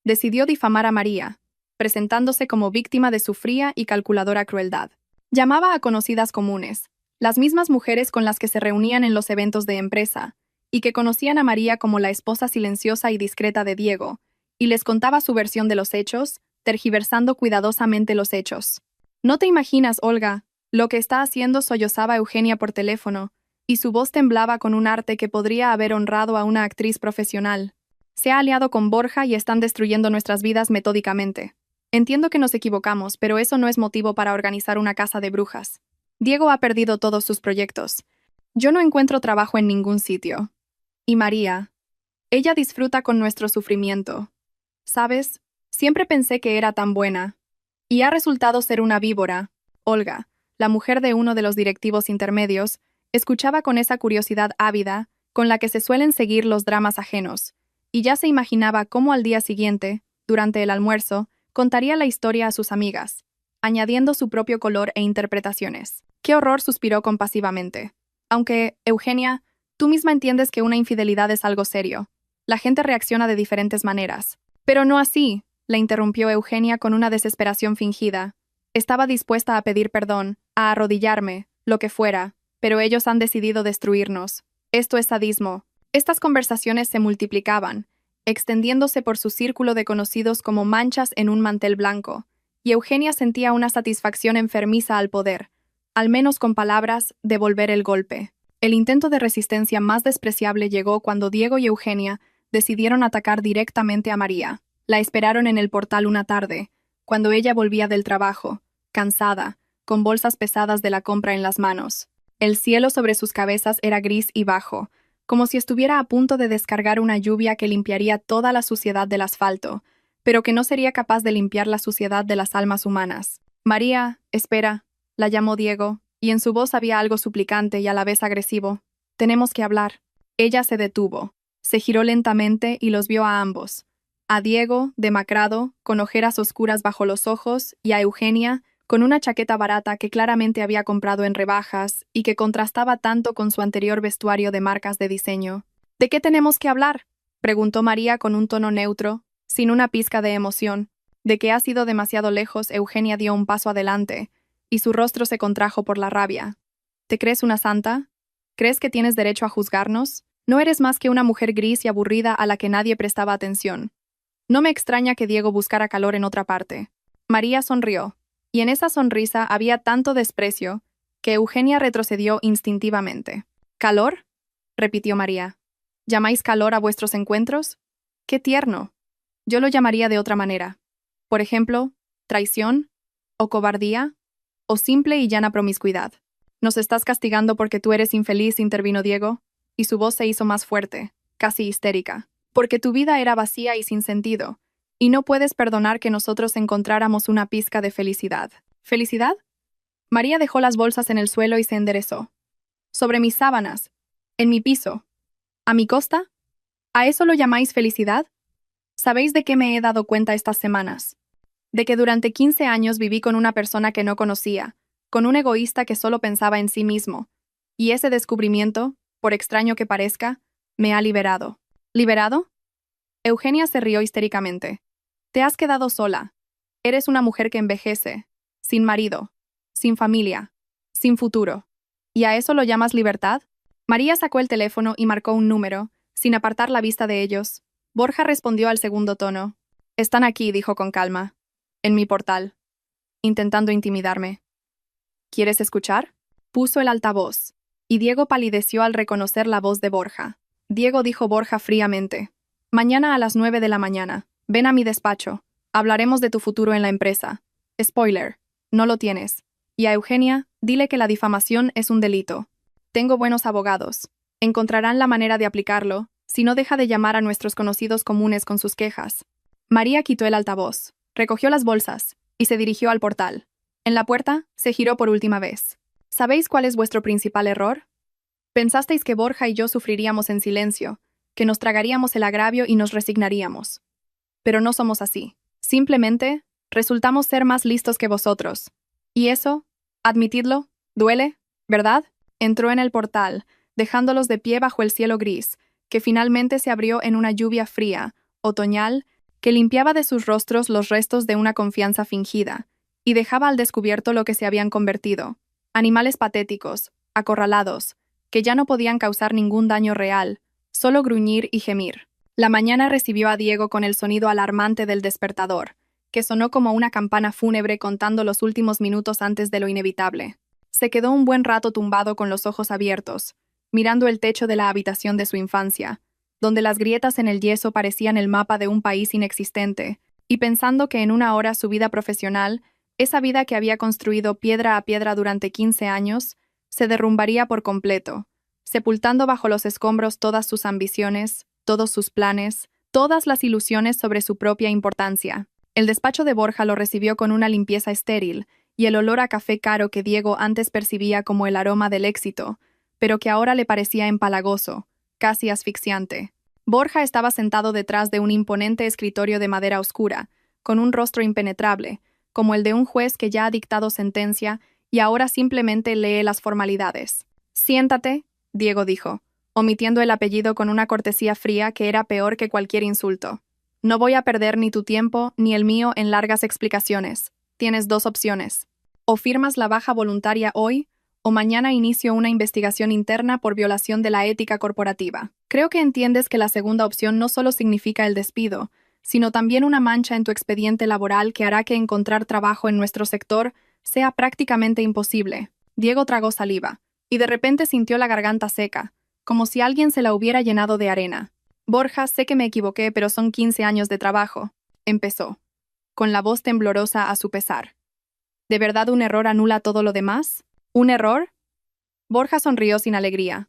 Decidió difamar a María, presentándose como víctima de su fría y calculadora crueldad. Llamaba a conocidas comunes, las mismas mujeres con las que se reunían en los eventos de empresa, y que conocían a María como la esposa silenciosa y discreta de Diego, y les contaba su versión de los hechos, tergiversando cuidadosamente los hechos. No te imaginas, Olga, lo que está haciendo, sollozaba Eugenia por teléfono, y su voz temblaba con un arte que podría haber honrado a una actriz profesional. Se ha aliado con Borja y están destruyendo nuestras vidas metódicamente. Entiendo que nos equivocamos, pero eso no es motivo para organizar una casa de brujas. Diego ha perdido todos sus proyectos. Yo no encuentro trabajo en ningún sitio. Y María, ella disfruta con nuestro sufrimiento. ¿Sabes? Siempre pensé que era tan buena. Y ha resultado ser una víbora. Olga, la mujer de uno de los directivos intermedios, escuchaba con esa curiosidad ávida con la que se suelen seguir los dramas ajenos, y ya se imaginaba cómo al día siguiente, durante el almuerzo, contaría la historia a sus amigas, añadiendo su propio color e interpretaciones. ¡Qué horror!, suspiró compasivamente. Aunque, Eugenia, tú misma entiendes que una infidelidad es algo serio. La gente reacciona de diferentes maneras. Pero no así, la interrumpió Eugenia con una desesperación fingida. Estaba dispuesta a pedir perdón, a arrodillarme, lo que fuera, pero ellos han decidido destruirnos. Esto es sadismo. Estas conversaciones se multiplicaban, extendiéndose por su círculo de conocidos como manchas en un mantel blanco, y Eugenia sentía una satisfacción enfermiza al poder, al menos con palabras, devolver el golpe. El intento de resistencia más despreciable llegó cuando Diego y Eugenia decidieron atacar directamente a María. La esperaron en el portal una tarde, cuando ella volvía del trabajo, cansada, con bolsas pesadas de la compra en las manos. El cielo sobre sus cabezas era gris y bajo, como si estuviera a punto de descargar una lluvia que limpiaría toda la suciedad del asfalto, pero que no sería capaz de limpiar la suciedad de las almas humanas. María, espera, la llamó Diego, y en su voz había algo suplicante y a la vez agresivo. Tenemos que hablar. Ella se detuvo, se giró lentamente y los vio a ambos. A Diego, demacrado, con ojeras oscuras bajo los ojos, y a Eugenia, con una chaqueta barata que claramente había comprado en rebajas y que contrastaba tanto con su anterior vestuario de marcas de diseño. ¿De qué tenemos que hablar?, preguntó María con un tono neutro, sin una pizca de emoción. De que ha sido demasiado lejos, Eugenia dio un paso adelante, y su rostro se contrajo por la rabia. ¿Te crees una santa? ¿Crees que tienes derecho a juzgarnos? No eres más que una mujer gris y aburrida a la que nadie prestaba atención. No me extraña que Diego buscara calor en otra parte. María sonrió, y en esa sonrisa había tanto desprecio que Eugenia retrocedió instintivamente. ¿Calor?, repitió María. ¿Llamáis calor a vuestros encuentros? ¡Qué tierno! Yo lo llamaría de otra manera. Por ejemplo, traición, o cobardía, o simple y llana promiscuidad. ¿Nos estás castigando porque tú eres infeliz?, intervino Diego, y su voz se hizo más fuerte, casi histérica. Porque tu vida era vacía y sin sentido, y no puedes perdonar que nosotros encontráramos una pizca de felicidad. ¿Felicidad? María dejó las bolsas en el suelo y se enderezó. Sobre mis sábanas, en mi piso, ¿a mi costa? ¿A eso lo llamáis felicidad? ¿Sabéis de qué me he dado cuenta estas semanas? De que durante 15 años viví con una persona que no conocía, con un egoísta que solo pensaba en sí mismo, y ese descubrimiento, por extraño que parezca, me ha liberado. ¿Liberado? Eugenia se rió histéricamente. Te has quedado sola. Eres una mujer que envejece, sin marido, sin familia, sin futuro. ¿Y a eso lo llamas libertad? María sacó el teléfono y marcó un número, sin apartar la vista de ellos. Borja respondió al segundo tono. Están aquí, dijo con calma. En mi portal. Intentando intimidarme. ¿Quieres escuchar? Puso el altavoz, y Diego palideció al reconocer la voz de Borja. Diego, dijo Borja fríamente. Mañana a las 9 de la mañana. Ven a mi despacho. Hablaremos de tu futuro en la empresa. Spoiler. No lo tienes. Y a Eugenia, dile que la difamación es un delito. Tengo buenos abogados. Encontrarán la manera de aplicarlo, si no deja de llamar a nuestros conocidos comunes con sus quejas. María quitó el altavoz, recogió las bolsas, y se dirigió al portal. En la puerta, se giró por última vez. ¿Sabéis cuál es vuestro principal error? Pensasteis que Borja y yo sufriríamos en silencio, que nos tragaríamos el agravio y nos resignaríamos. Pero no somos así. Simplemente, resultamos ser más listos que vosotros. Y eso, admitidlo, duele, ¿verdad? Entró en el portal, dejándolos de pie bajo el cielo gris, que finalmente se abrió en una lluvia fría, otoñal, que limpiaba de sus rostros los restos de una confianza fingida, y dejaba al descubierto lo que se habían convertido, animales patéticos, acorralados, que ya no podían causar ningún daño real, solo gruñir y gemir. La mañana recibió a Diego con el sonido alarmante del despertador, que sonó como una campana fúnebre contando los últimos minutos antes de lo inevitable. Se quedó un buen rato tumbado con los ojos abiertos, mirando el techo de la habitación de su infancia, donde las grietas en el yeso parecían el mapa de un país inexistente, y pensando que en una hora su vida profesional, esa vida que había construido piedra a piedra durante 15 años, se derrumbaría por completo, sepultando bajo los escombros todas sus ambiciones, todos sus planes, todas las ilusiones sobre su propia importancia. El despacho de Borja lo recibió con una limpieza estéril, y el olor a café caro que Diego antes percibía como el aroma del éxito, pero que ahora le parecía empalagoso, casi asfixiante. Borja estaba sentado detrás de un imponente escritorio de madera oscura, con un rostro impenetrable, como el de un juez que ya ha dictado sentencia y ahora simplemente lee las formalidades. Siéntate, Diego dijo, omitiendo el apellido con una cortesía fría que era peor que cualquier insulto. No voy a perder ni tu tiempo ni el mío en largas explicaciones. Tienes dos opciones. O firmas la baja voluntaria hoy, o mañana inicio una investigación interna por violación de la ética corporativa. Creo que entiendes que la segunda opción no solo significa el despido, sino también una mancha en tu expediente laboral que hará que encontrar trabajo en nuestro sector sea prácticamente imposible. Diego tragó saliva, y de repente sintió la garganta seca, como si alguien se la hubiera llenado de arena. Borja, sé que me equivoqué, pero son 15 años de trabajo, empezó, con la voz temblorosa a su pesar. ¿De verdad un error anula todo lo demás? ¿Un error? Borja sonrió sin alegría.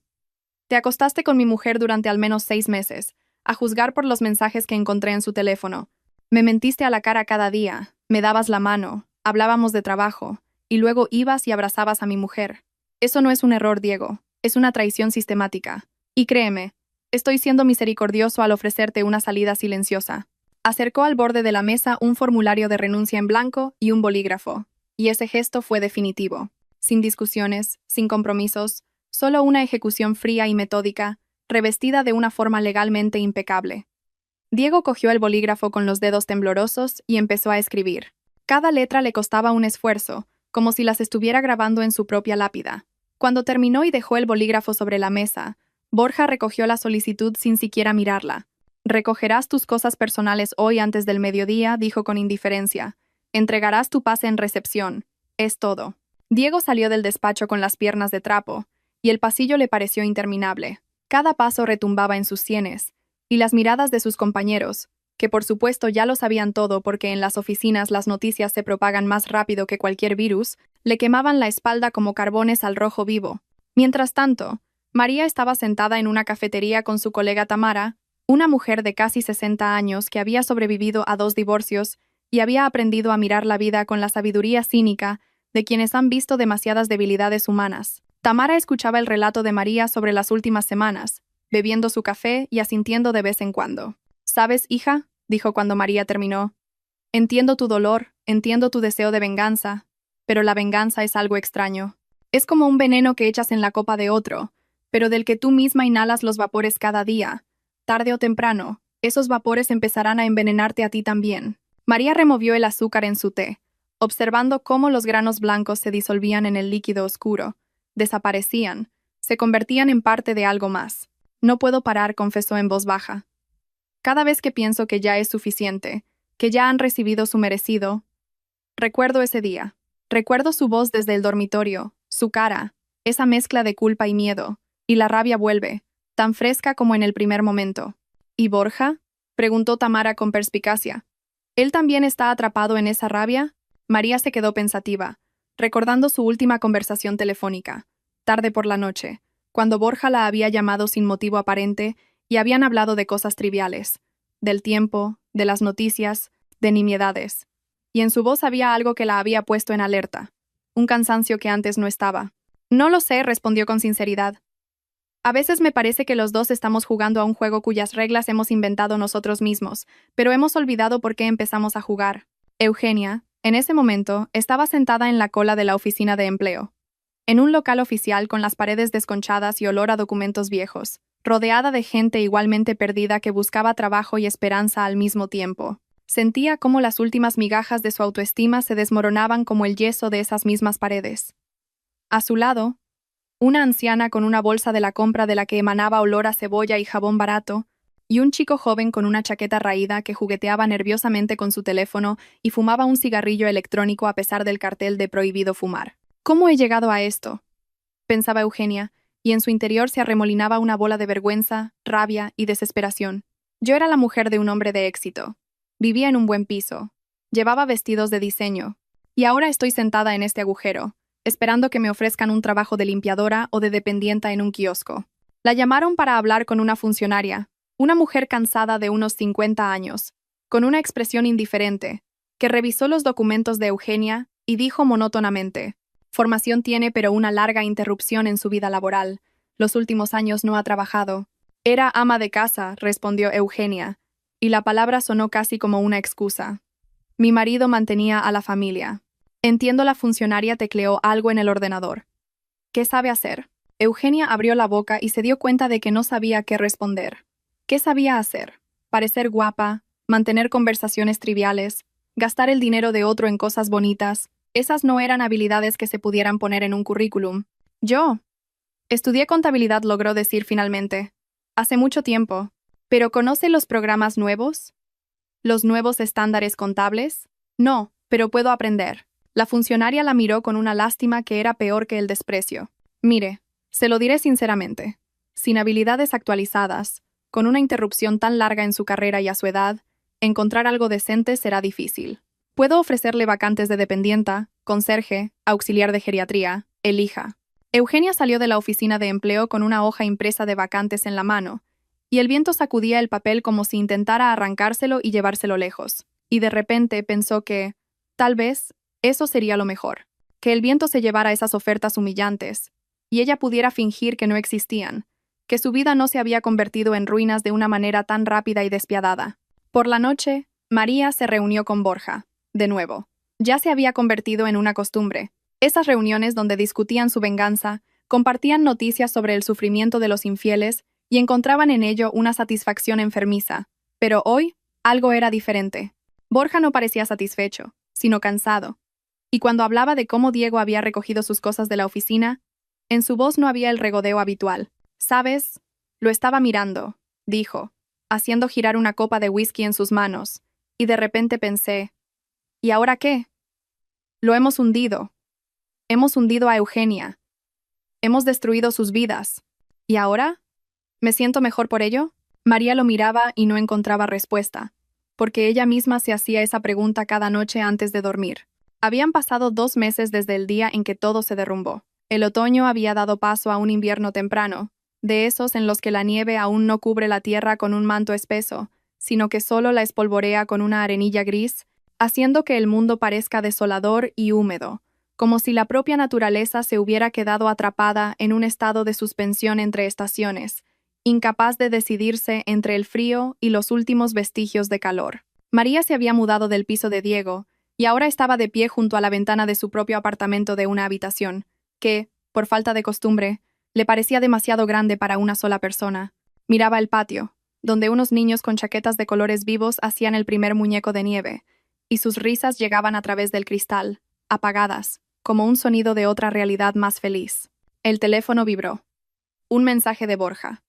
Te acostaste con mi mujer durante al menos 6 meses, a juzgar por los mensajes que encontré en su teléfono. Me mentiste a la cara cada día, me dabas la mano, hablábamos de trabajo, y luego ibas y abrazabas a mi mujer. Eso no es un error, Diego, es una traición sistemática. Y créeme, estoy siendo misericordioso al ofrecerte una salida silenciosa. Acercó al borde de la mesa un formulario de renuncia en blanco y un bolígrafo, y ese gesto fue definitivo. Sin discusiones, sin compromisos, solo una ejecución fría y metódica, revestida de una forma legalmente impecable. Diego cogió el bolígrafo con los dedos temblorosos y empezó a escribir. Cada letra le costaba un esfuerzo, como si las estuviera grabando en su propia lápida. Cuando terminó y dejó el bolígrafo sobre la mesa, Borja recogió la solicitud sin siquiera mirarla. «Recogerás tus cosas personales hoy antes del mediodía», dijo con indiferencia. «Entregarás tu pase en recepción. Es todo». Diego salió del despacho con las piernas de trapo, y el pasillo le pareció interminable. Cada paso retumbaba en sus sienes, y las miradas de sus compañeros, que por supuesto ya lo sabían todo porque en las oficinas las noticias se propagan más rápido que cualquier virus, le quemaban la espalda como carbones al rojo vivo. Mientras tanto, María estaba sentada en una cafetería con su colega Tamara, una mujer de casi 60 años que había sobrevivido a 2 divorcios y había aprendido a mirar la vida con la sabiduría cínica de quienes han visto demasiadas debilidades humanas. Tamara escuchaba el relato de María sobre las últimas semanas, bebiendo su café y asintiendo de vez en cuando. «¿Sabes, hija?», dijo cuando María terminó. «Entiendo tu dolor, entiendo tu deseo de venganza, pero la venganza es algo extraño. Es como un veneno que echas en la copa de otro, pero del que tú misma inhalas los vapores cada día. Tarde o temprano, esos vapores empezarán a envenenarte a ti también». María removió el azúcar en su té, observando cómo los granos blancos se disolvían en el líquido oscuro, desaparecían, se convertían en parte de algo más. «No puedo parar», confesó en voz baja. «Cada vez que pienso que ya es suficiente, que ya han recibido su merecido, recuerdo ese día. Recuerdo su voz desde el dormitorio, su cara, esa mezcla de culpa y miedo, y la rabia vuelve, tan fresca como en el primer momento». «¿Y Borja?», preguntó Tamara con perspicacia. «¿Él también está atrapado en esa rabia?». María se quedó pensativa, recordando su última conversación telefónica, tarde por la noche, cuando Borja la había llamado sin motivo aparente y habían hablado de cosas triviales, del tiempo, de las noticias, de nimiedades. Y en su voz había algo que la había puesto en alerta, un cansancio que antes no estaba. «No lo sé», respondió con sinceridad. «A veces me parece que los dos estamos jugando a un juego cuyas reglas hemos inventado nosotros mismos, pero hemos olvidado por qué empezamos a jugar». Eugenia, en ese momento, estaba sentada en la cola de la oficina de empleo, en un local oficial con las paredes desconchadas y olor a documentos viejos, rodeada de gente igualmente perdida que buscaba trabajo y esperanza al mismo tiempo. Sentía cómo las últimas migajas de su autoestima se desmoronaban como el yeso de esas mismas paredes. A su lado, una anciana con una bolsa de la compra de la que emanaba olor a cebolla y jabón barato, y un chico joven con una chaqueta raída que jugueteaba nerviosamente con su teléfono y fumaba un cigarrillo electrónico a pesar del cartel de prohibido fumar. «¿Cómo he llegado a esto?», pensaba Eugenia, y en su interior se arremolinaba una bola de vergüenza, rabia y desesperación. Yo era la mujer de un hombre de éxito. Vivía en un buen piso. Llevaba vestidos de diseño. Y ahora estoy sentada en este agujero, esperando que me ofrezcan un trabajo de limpiadora o de dependienta en un kiosco. La llamaron para hablar con una funcionaria, una mujer cansada de unos 50 años, con una expresión indiferente, que revisó los documentos de Eugenia y dijo monótonamente: «Formación tiene, pero una larga interrupción en su vida laboral. Los últimos años no ha trabajado». «Era ama de casa», respondió Eugenia, y la palabra sonó casi como una excusa. «Mi marido mantenía a la familia». «Entiendo». La funcionaria tecleó algo en el ordenador. «¿Qué sabe hacer?». Eugenia abrió la boca y se dio cuenta de que no sabía qué responder. ¿Qué sabía hacer? Parecer guapa, mantener conversaciones triviales, gastar el dinero de otro en cosas bonitas. Esas no eran habilidades que se pudieran poner en un currículum. «Yo estudié contabilidad», logró decir finalmente. «Hace mucho tiempo». «¿Pero conoce los programas nuevos? ¿Los nuevos estándares contables?» «No, pero puedo aprender». La funcionaria la miró con una lástima que era peor que el desprecio. «Mire, se lo diré sinceramente. Sin habilidades actualizadas, con una interrupción tan larga en su carrera y a su edad, encontrar algo decente será difícil. Puedo ofrecerle vacantes de dependienta, conserje, auxiliar de geriatría, elija». Eugenia salió de la oficina de empleo con una hoja impresa de vacantes en la mano, y el viento sacudía el papel como si intentara arrancárselo y llevárselo lejos. Y de repente pensó que, tal vez, eso sería lo mejor, que el viento se llevara esas ofertas humillantes, y ella pudiera fingir que no existían, que su vida no se había convertido en ruinas de una manera tan rápida y despiadada. Por la noche, María se reunió con Borja, de nuevo. Ya se había convertido en una costumbre. Esas reuniones donde discutían su venganza, compartían noticias sobre el sufrimiento de los infieles y encontraban en ello una satisfacción enfermiza. Pero hoy, algo era diferente. Borja no parecía satisfecho, sino cansado. Y cuando hablaba de cómo Diego había recogido sus cosas de la oficina, En su voz no había el regodeo habitual. ¿Sabes? Lo estaba mirando, dijo, haciendo girar una copa de whisky en sus manos, y de repente pensé, ¿y ahora qué? Lo hemos hundido. Hemos hundido a Eugenia. Hemos destruido sus vidas. ¿Y ahora? ¿Me siento mejor por ello? María lo miraba y no encontraba respuesta, porque ella misma se hacía esa pregunta cada noche antes de dormir. Habían pasado 2 meses desde el día en que todo se derrumbó. El otoño había dado paso a un invierno temprano, de esos en los que la nieve aún no cubre la tierra con un manto espeso, sino que solo la espolvorea con una arenilla gris, haciendo que el mundo parezca desolador y húmedo, como si la propia naturaleza se hubiera quedado atrapada en un estado de suspensión entre estaciones, incapaz de decidirse entre el frío y los últimos vestigios de calor. María se había mudado del piso de Diego, y ahora estaba de pie junto a la ventana de su propio apartamento de una habitación, que, por falta de costumbre, le parecía demasiado grande para una sola persona. Miraba el patio, donde unos niños con chaquetas de colores vivos hacían el primer muñeco de nieve, y sus risas llegaban a través del cristal, apagadas, como un sonido de otra realidad más feliz. El teléfono vibró. Un mensaje de Borja.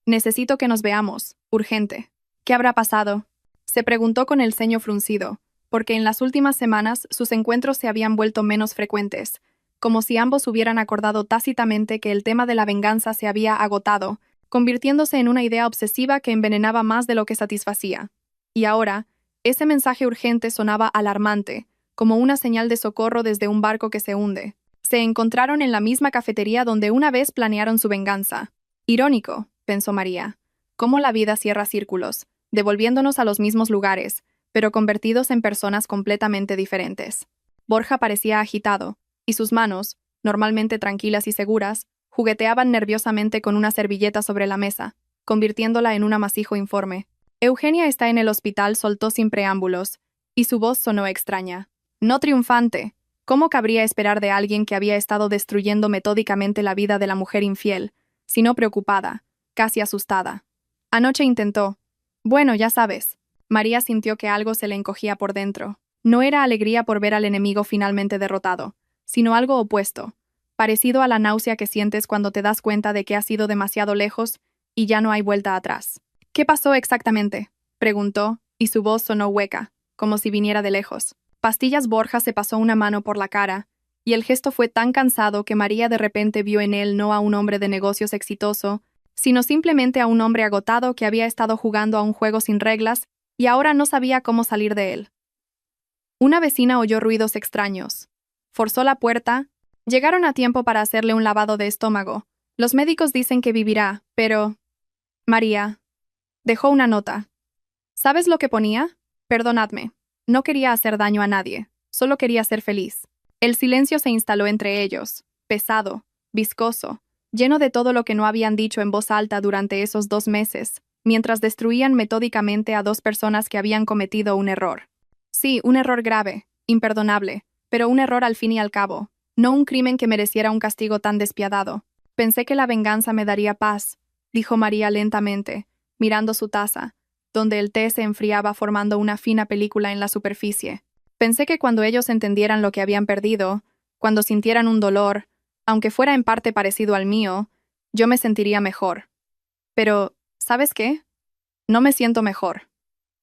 «Necesito que nos veamos, urgente». «¿Qué habrá pasado?», se preguntó con el ceño fruncido, porque en las últimas semanas sus encuentros se habían vuelto menos frecuentes, como si ambos hubieran acordado tácitamente que el tema de la venganza se había agotado, convirtiéndose en una idea obsesiva que envenenaba más de lo que satisfacía. Y ahora, ese mensaje urgente sonaba alarmante, como una señal de socorro desde un barco que se hunde. Se encontraron en la misma cafetería donde una vez planearon su venganza. Irónico, pensó María, cómo la vida cierra círculos, devolviéndonos a los mismos lugares, pero convertidos en personas completamente diferentes. Borja parecía agitado, y sus manos, normalmente tranquilas y seguras, jugueteaban nerviosamente con una servilleta sobre la mesa, convirtiéndola en un amasijo informe. «Eugenia está en el hospital», soltó sin preámbulos, y su voz sonó extraña. No triunfante. ¿Cómo cabría esperar de alguien que había estado destruyendo metódicamente la vida de la mujer infiel, sino preocupada, casi asustada? Anoche intentó. Bueno, ya sabes. María sintió que algo se le encogía por dentro. No era alegría por ver al enemigo finalmente derrotado, sino algo opuesto, parecido a la náusea que sientes cuando te das cuenta de que has ido demasiado lejos y ya no hay vuelta atrás. «¿Qué pasó exactamente?», preguntó, y su voz sonó hueca, como si viniera de lejos. Pastillas Borja se pasó una mano por la cara, y el gesto fue tan cansado que María de repente vio en él no a un hombre de negocios exitoso, sino simplemente a un hombre agotado que había estado jugando a un juego sin reglas y ahora no sabía cómo salir de él. Una vecina oyó ruidos extraños. Forzó la puerta. Llegaron a tiempo para hacerle un lavado de estómago. Los médicos dicen que vivirá, pero... María. Dejó una nota. ¿Sabes lo que ponía? Perdonadme. No quería hacer daño a nadie. Solo quería ser feliz. El silencio se instaló entre ellos, pesado, viscoso, lleno de todo lo que no habían dicho en voz alta durante esos 2 meses, mientras destruían metódicamente a 2 personas que habían cometido un error. Sí, un error grave, imperdonable, pero un error al fin y al cabo, no un crimen que mereciera un castigo tan despiadado. Pensé que la venganza me daría paz, dijo María lentamente, mirando su taza, donde el té se enfriaba formando una fina película en la superficie. Pensé que cuando ellos entendieran lo que habían perdido, cuando sintieran un dolor, aunque fuera en parte parecido al mío, yo me sentiría mejor. Pero, ¿sabes qué? No me siento mejor.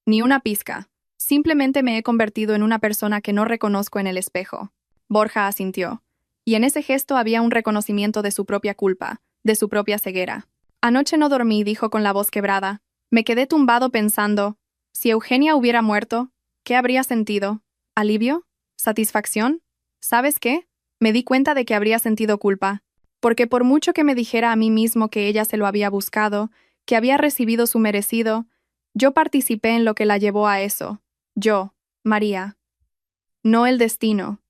Ni una pizca. Simplemente me he convertido en una persona que no reconozco en el espejo. Borja asintió, y en ese gesto había un reconocimiento de su propia culpa, de su propia ceguera. Anoche no dormí, dijo con la voz quebrada. Me quedé tumbado pensando, si Eugenia hubiera muerto, ¿qué habría sentido? ¿Alivio? ¿Satisfacción? ¿Sabes qué? Me di cuenta de que habría sentido culpa, porque por mucho que me dijera a mí mismo que ella se lo había buscado, que había recibido su merecido, yo participé en lo que la llevó a eso. Yo, María. No el destino,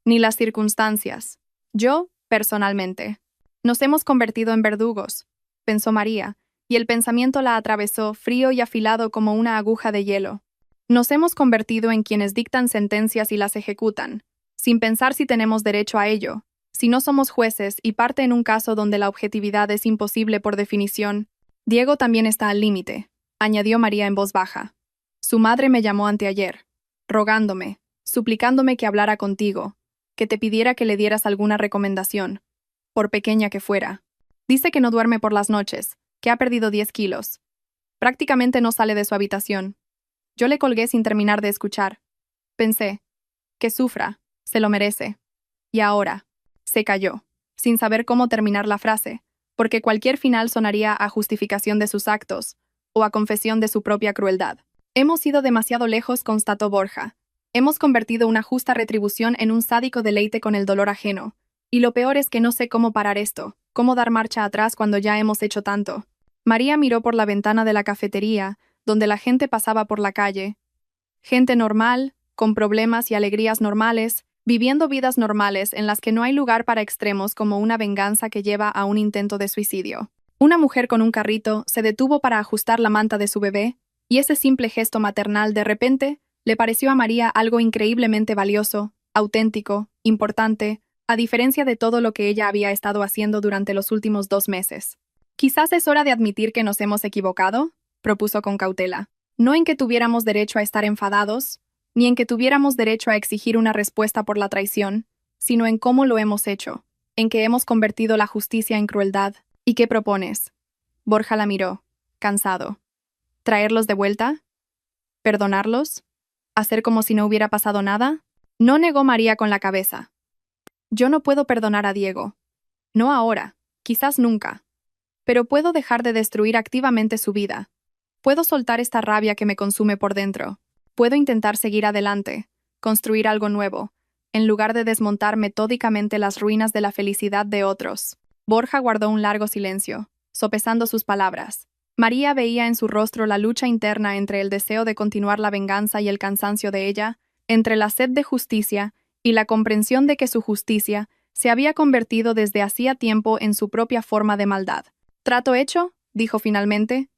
ni las circunstancias. Yo, personalmente. Nos hemos convertido en verdugos, pensó María, y el pensamiento la atravesó frío y afilado como una aguja de hielo. Nos hemos convertido en quienes dictan sentencias y las ejecutan, sin pensar si tenemos derecho a ello, si no somos jueces y parte en un caso donde la objetividad es imposible por definición. Diego también está al límite, añadió María en voz baja. Su madre me llamó anteayer, rogándome, suplicándome que hablara contigo, que te pidiera que le dieras alguna recomendación. por pequeña que fuera. Dice que no duerme por las noches, que ha perdido 10 kilos. Prácticamente no sale de su habitación. Yo le colgué sin terminar de escuchar. Pensé, que sufra, se lo merece. Y ahora, se calló, sin saber cómo terminar la frase, porque cualquier final sonaría a justificación de sus actos, o a confesión de su propia crueldad. Hemos ido demasiado lejos, constató Borja. Hemos convertido una justa retribución en un sádico deleite con el dolor ajeno. Y lo peor es que no sé cómo parar esto, cómo dar marcha atrás cuando ya hemos hecho tanto. María miró por la ventana de la cafetería, donde la gente pasaba por la calle. Gente normal, con problemas y alegrías normales, viviendo vidas normales en las que no hay lugar para extremos como una venganza que lleva a un intento de suicidio. Una mujer con un carrito se detuvo para ajustar la manta de su bebé, y ese simple gesto maternal de repente le pareció a María algo increíblemente valioso, auténtico, importante, a diferencia de todo lo que ella había estado haciendo durante los últimos 2 meses. Quizás es hora de admitir que nos hemos equivocado, propuso con cautela. No en que tuviéramos derecho a estar enfadados, ni en que tuviéramos derecho a exigir una respuesta por la traición, sino en cómo lo hemos hecho, en que hemos convertido la justicia en crueldad. ¿Y qué propones? Borja la miró, cansado. ¿Traerlos de vuelta? ¿Perdonarlos? ¿Hacer como si no hubiera pasado nada? No, negó María con la cabeza. Yo no puedo perdonar a Diego. No ahora, quizás nunca. Pero puedo dejar de destruir activamente su vida. Puedo soltar esta rabia que me consume por dentro. Puedo intentar seguir adelante, construir algo nuevo, en lugar de desmontar metódicamente las ruinas de la felicidad de otros. Borja guardó un largo silencio, sopesando sus palabras. María veía en su rostro la lucha interna entre el deseo de continuar la venganza y el cansancio de ella, entre la sed de justicia y la comprensión de que su justicia se había convertido desde hacía tiempo en su propia forma de maldad. «¿Trato hecho?», dijo finalmente.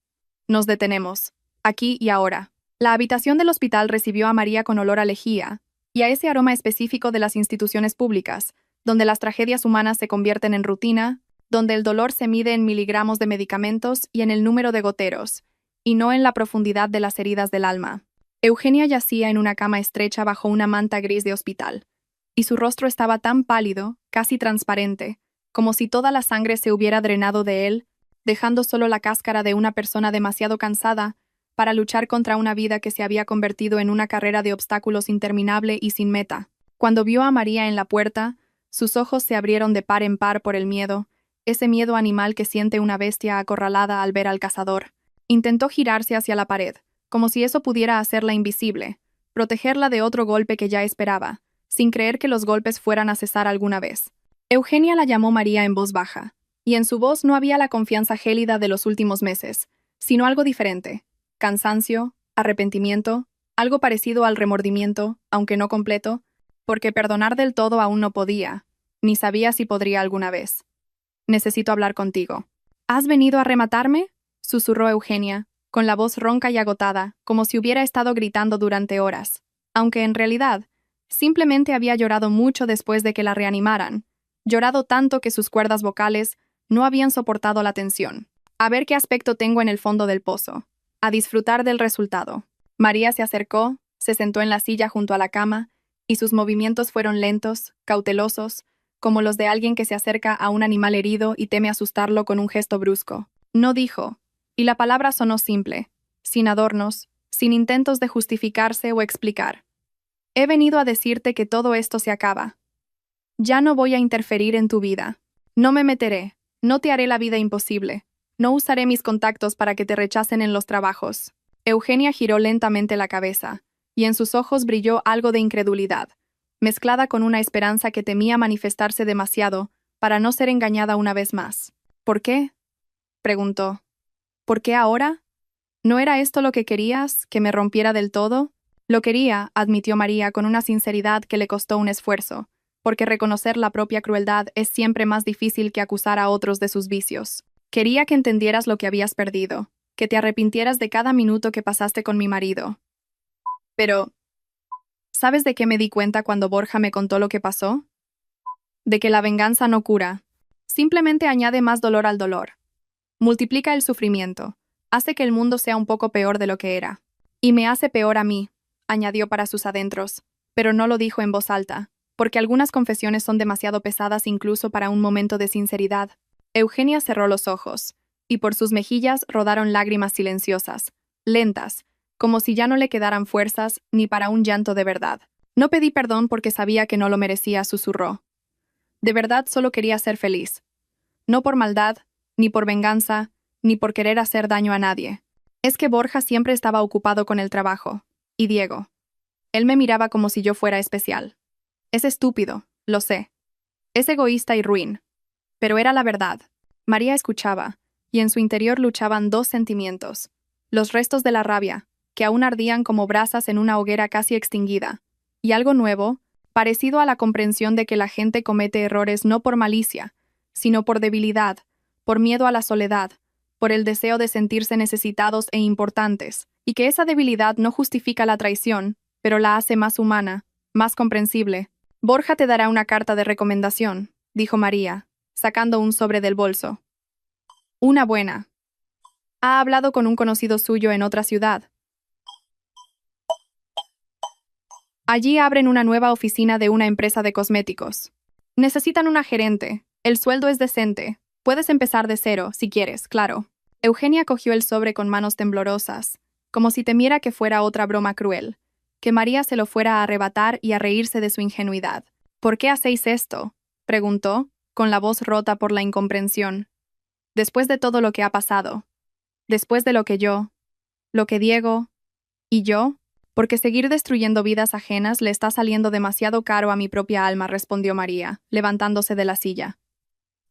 «Nos detenemos, aquí y ahora». La habitación del hospital recibió a María con olor a lejía y a ese aroma específico de las instituciones públicas, donde las tragedias humanas se convierten en rutina, donde el dolor se mide en miligramos de medicamentos y en el número de goteros, y no en la profundidad de las heridas del alma. Eugenia yacía en una cama estrecha bajo una manta gris de hospital, y su rostro estaba tan pálido, casi transparente, como si toda la sangre se hubiera drenado de él, dejando solo la cáscara de una persona demasiado cansada para luchar contra una vida que se había convertido en una carrera de obstáculos interminable y sin meta. Cuando vio a María en la puerta, sus ojos se abrieron de par en par por el miedo, ese miedo animal que siente una bestia acorralada al ver al cazador. Intentó girarse hacia la pared, como si eso pudiera hacerla invisible, protegerla de otro golpe que ya esperaba, sin creer que los golpes fueran a cesar alguna vez. Eugenia la llamó María en voz baja, y en su voz no había la confianza gélida de los últimos meses, sino algo diferente. Cansancio, arrepentimiento, algo parecido al remordimiento, aunque no completo, porque perdonar del todo aún no podía, ni sabía si podría alguna vez. «Necesito hablar contigo». «¿Has venido a rematarme?», susurró Eugenia, con la voz ronca y agotada, como si hubiera estado gritando durante horas, aunque en realidad simplemente había llorado mucho después de que la reanimaran, llorado tanto que sus cuerdas vocales no habían soportado la tensión. «A ver qué aspecto tengo en el fondo del pozo. A disfrutar del resultado». María se acercó, se sentó en la silla junto a la cama, y sus movimientos fueron lentos, cautelosos, como los de alguien que se acerca a un animal herido y teme asustarlo con un gesto brusco. No dijo, y la palabra sonó simple, sin adornos, sin intentos de justificarse o explicar. «He venido a decirte que todo esto se acaba. Ya no voy a interferir en tu vida. No me meteré, no te haré la vida imposible. No usaré mis contactos para que te rechacen en los trabajos». Eugenia giró lentamente la cabeza, y en sus ojos brilló algo de incredulidad, mezclada con una esperanza que temía manifestarse demasiado para no ser engañada una vez más. «¿Por qué?», preguntó. «¿Por qué ahora? ¿No era esto lo que querías, que me rompiera del todo?» «Lo quería», admitió María con una sinceridad que le costó un esfuerzo, porque reconocer la propia crueldad es siempre más difícil que acusar a otros de sus vicios. «Quería que entendieras lo que habías perdido, que te arrepintieras de cada minuto que pasaste con mi marido. Pero, ¿sabes de qué me di cuenta cuando Borja me contó lo que pasó? De que la venganza no cura. Simplemente añade más dolor al dolor. Multiplica el sufrimiento. Hace que el mundo sea un poco peor de lo que era. Y me hace peor a mí», añadió para sus adentros, pero no lo dijo en voz alta. porque algunas confesiones son demasiado pesadas incluso para un momento de sinceridad. Eugenia cerró los ojos, y por sus mejillas rodaron lágrimas silenciosas, lentas, como si ya no le quedaran fuerzas ni para un llanto de verdad. No pedí perdón porque sabía que no lo merecía, susurró. De verdad solo quería ser feliz. No por maldad, ni por venganza, ni por querer hacer daño a nadie. Es que Borja siempre estaba ocupado con el trabajo. Y Diego. Él me miraba como si yo fuera especial. Es estúpido, lo sé. Es egoísta y ruin. Pero era la verdad. María escuchaba, y en su interior luchaban dos sentimientos. Los restos de la rabia, que aún ardían como brasas en una hoguera casi extinguida, y algo nuevo, parecido a la comprensión de que la gente comete errores no por malicia, sino por debilidad, por miedo a la soledad, por el deseo de sentirse necesitados e importantes, y que esa debilidad no justifica la traición, pero la hace más humana, más comprensible. Borja te dará una carta de recomendación, dijo María, sacando un sobre del bolso. Una buena. Ha hablado con un conocido suyo en otra ciudad. Allí abren una nueva oficina de una empresa de cosméticos. Necesitan una gerente. El sueldo es decente. Puedes empezar de cero, si quieres, claro. Eugenia cogió el sobre con manos temblorosas, como si temiera que fuera otra broma cruel, que María se lo fuera a arrebatar y a reírse de su ingenuidad. ¿Por qué hacéis esto?, preguntó, con la voz rota por la incomprensión. Después de todo lo que ha pasado. Después de lo que Diego y yo, porque seguir destruyendo vidas ajenas le está saliendo demasiado caro a mi propia alma, respondió María, levantándose de la silla.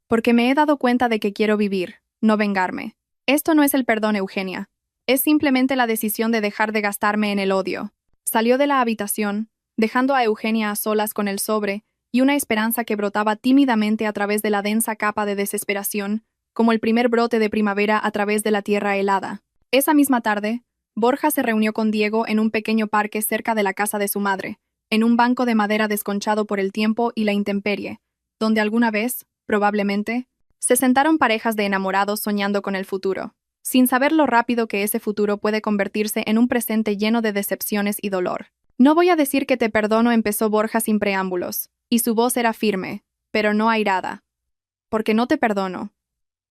Porque me he dado cuenta de que quiero vivir, no vengarme. Esto no es el perdón, Eugenia. Es simplemente la decisión de dejar de gastarme en el odio. Salió de la habitación, dejando a Eugenia a solas con el sobre y una esperanza que brotaba tímidamente a través de la densa capa de desesperación, como el primer brote de primavera a través de la tierra helada. Esa misma tarde, Borja se reunió con Diego en un pequeño parque cerca de la casa de su madre, en un banco de madera desconchado por el tiempo y la intemperie, donde alguna vez, probablemente, se sentaron parejas de enamorados soñando con el futuro, sin saber lo rápido que ese futuro puede convertirse en un presente lleno de decepciones y dolor. No voy a decir que te perdono, empezó Borja sin preámbulos, y su voz era firme, pero no airada. Porque no te perdono.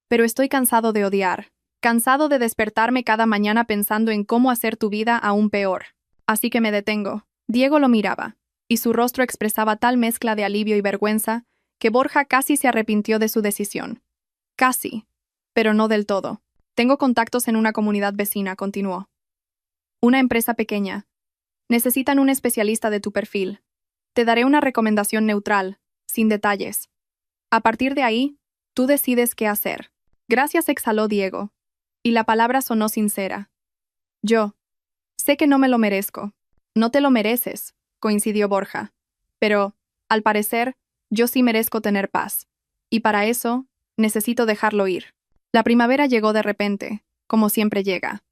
Pero estoy cansado de odiar. Cansado de despertarme cada mañana pensando en cómo hacer tu vida aún peor. Así que me detengo. Diego lo miraba, y su rostro expresaba tal mezcla de alivio y vergüenza, que Borja casi se arrepintió de su decisión. Casi, pero no del todo. Tengo contactos en una comunidad vecina, continuó. Una empresa pequeña. Necesitan un especialista de tu perfil. Te daré una recomendación neutral, sin detalles. A partir de ahí, tú decides qué hacer. Gracias, exhaló Diego. Y la palabra sonó sincera. Yo. Sé que no me lo merezco. No te lo mereces, coincidió Borja. Pero, al parecer, yo sí merezco tener paz. Y para eso, necesito dejarlo ir. La primavera llegó de repente, como siempre llega.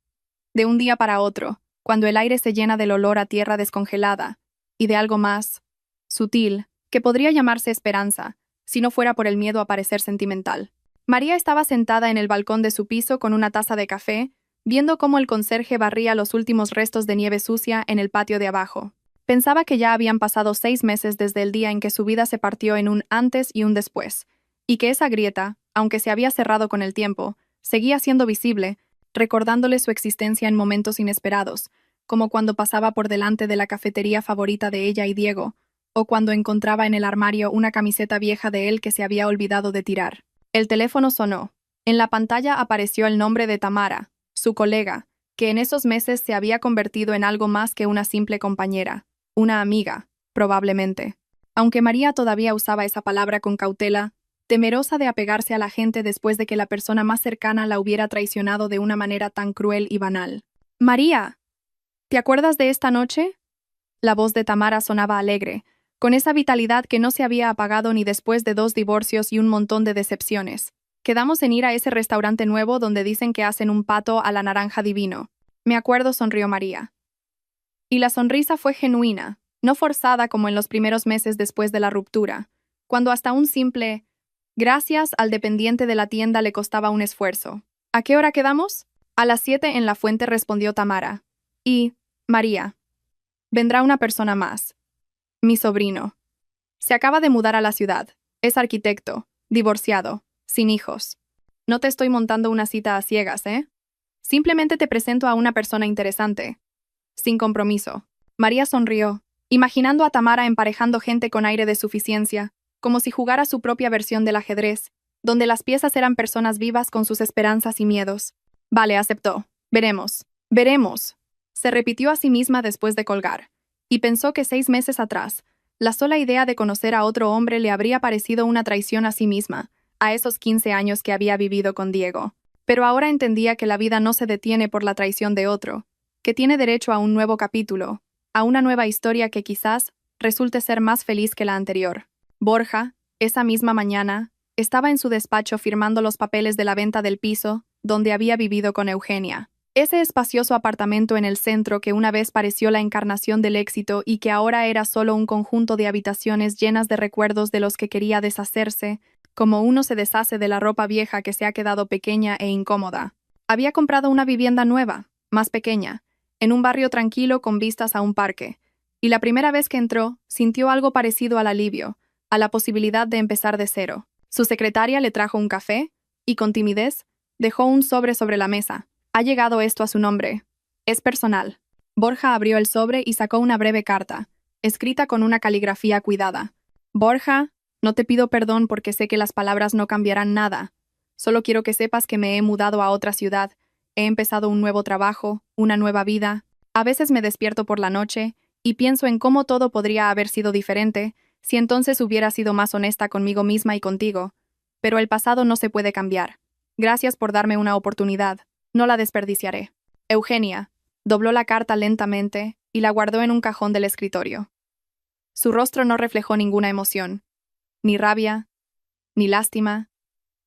De un día para otro, cuando el aire se llena del olor a tierra descongelada, y de algo más sutil, que podría llamarse esperanza, si no fuera por el miedo a parecer sentimental. María estaba sentada en el balcón de su piso con una taza de café, viendo cómo el conserje barría los últimos restos de nieve sucia en el patio de abajo. Pensaba que ya habían pasado 6 meses desde el día en que su vida se partió en un antes y un después, y que esa grieta, aunque se había cerrado con el tiempo, seguía siendo visible, recordándole su existencia en momentos inesperados, como cuando pasaba por delante de la cafetería favorita de ella y Diego, o cuando encontraba en el armario una camiseta vieja de él que se había olvidado de tirar. El teléfono sonó. En la pantalla apareció el nombre de Tamara, su colega, que en esos meses se había convertido en algo más que una simple compañera, una amiga, probablemente. Aunque María todavía usaba esa palabra con cautela, temerosa de apegarse a la gente después de que la persona más cercana la hubiera traicionado de una manera tan cruel y banal. María, ¿te acuerdas de esta noche? La voz de Tamara sonaba alegre, con esa vitalidad que no se había apagado ni después de 2 divorcios y un montón de decepciones. Quedamos en ir a ese restaurante nuevo donde dicen que hacen un pato a la naranja divino. Me acuerdo, sonrió María. Y la sonrisa fue genuina, no forzada como en los primeros meses después de la ruptura, cuando hasta un simple gracias al dependiente de la tienda le costaba un esfuerzo. ¿A qué hora quedamos? A las 7 en la fuente, respondió Tamara. Y, María, vendrá una persona más. Mi sobrino. Se acaba de mudar a la ciudad. Es arquitecto, divorciado, sin hijos. No te estoy montando una cita a ciegas, ¿eh? Simplemente te presento a una persona interesante. Sin compromiso. María sonrió, imaginando a Tamara emparejando gente con aire de suficiencia, como si jugara su propia versión del ajedrez, donde las piezas eran personas vivas con sus esperanzas y miedos. Vale, aceptó. Veremos. Veremos. Se repitió a sí misma después de colgar, y pensó que 6 meses atrás, la sola idea de conocer a otro hombre le habría parecido una traición a sí misma, a esos 15 años que había vivido con Diego. Pero ahora entendía que la vida no se detiene por la traición de otro, que tiene derecho a un nuevo capítulo, a una nueva historia que quizás resulte ser más feliz que la anterior. Borja, esa misma mañana, estaba en su despacho firmando los papeles de la venta del piso, donde había vivido con Eugenia. Ese espacioso apartamento en el centro que una vez pareció la encarnación del éxito y que ahora era solo un conjunto de habitaciones llenas de recuerdos de los que quería deshacerse, como uno se deshace de la ropa vieja que se ha quedado pequeña e incómoda. Había comprado una vivienda nueva, más pequeña, en un barrio tranquilo con vistas a un parque, y la primera vez que entró, sintió algo parecido al alivio, a la posibilidad de empezar de cero. Su secretaria le trajo un café, y con timidez, dejó un sobre la mesa. Ha llegado esto a su nombre. Es personal. Borja abrió el sobre y sacó una breve carta, escrita con una caligrafía cuidada. Borja, no te pido perdón porque sé que las palabras no cambiarán nada. Solo quiero que sepas que me he mudado a otra ciudad, he empezado un nuevo trabajo, una nueva vida. A veces me despierto por la noche y pienso en cómo todo podría haber sido diferente si entonces hubiera sido más honesta conmigo misma y contigo. Pero el pasado no se puede cambiar. Gracias por darme una oportunidad. No la desperdiciaré. Eugenia dobló la carta lentamente y la guardó en un cajón del escritorio. Su rostro no reflejó ninguna emoción, ni rabia, ni lástima,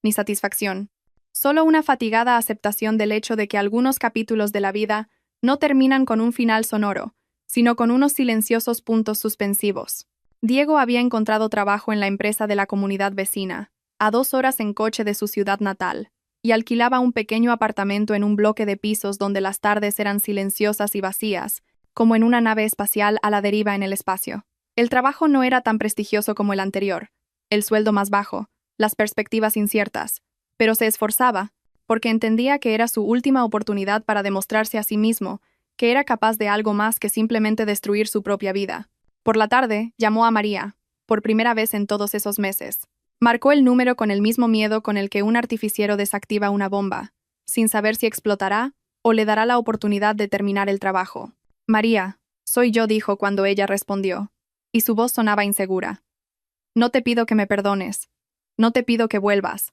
ni satisfacción. Solo una fatigada aceptación del hecho de que algunos capítulos de la vida no terminan con un final sonoro, sino con unos silenciosos puntos suspensivos. Diego había encontrado trabajo en la empresa de la comunidad vecina, a 2 horas en coche de su ciudad natal, y alquilaba un pequeño apartamento en un bloque de pisos donde las tardes eran silenciosas y vacías, como en una nave espacial a la deriva en el espacio. El trabajo no era tan prestigioso como el anterior, el sueldo más bajo, las perspectivas inciertas, pero se esforzaba, porque entendía que era su última oportunidad para demostrarse a sí mismo que era capaz de algo más que simplemente destruir su propia vida. Por la tarde, llamó a María, por primera vez en todos esos meses. Marcó el número con el mismo miedo con el que un artificiero desactiva una bomba, sin saber si explotará o le dará la oportunidad de terminar el trabajo. María, soy yo, dijo cuando ella respondió, y su voz sonaba insegura. No te pido que me perdones. No te pido que vuelvas.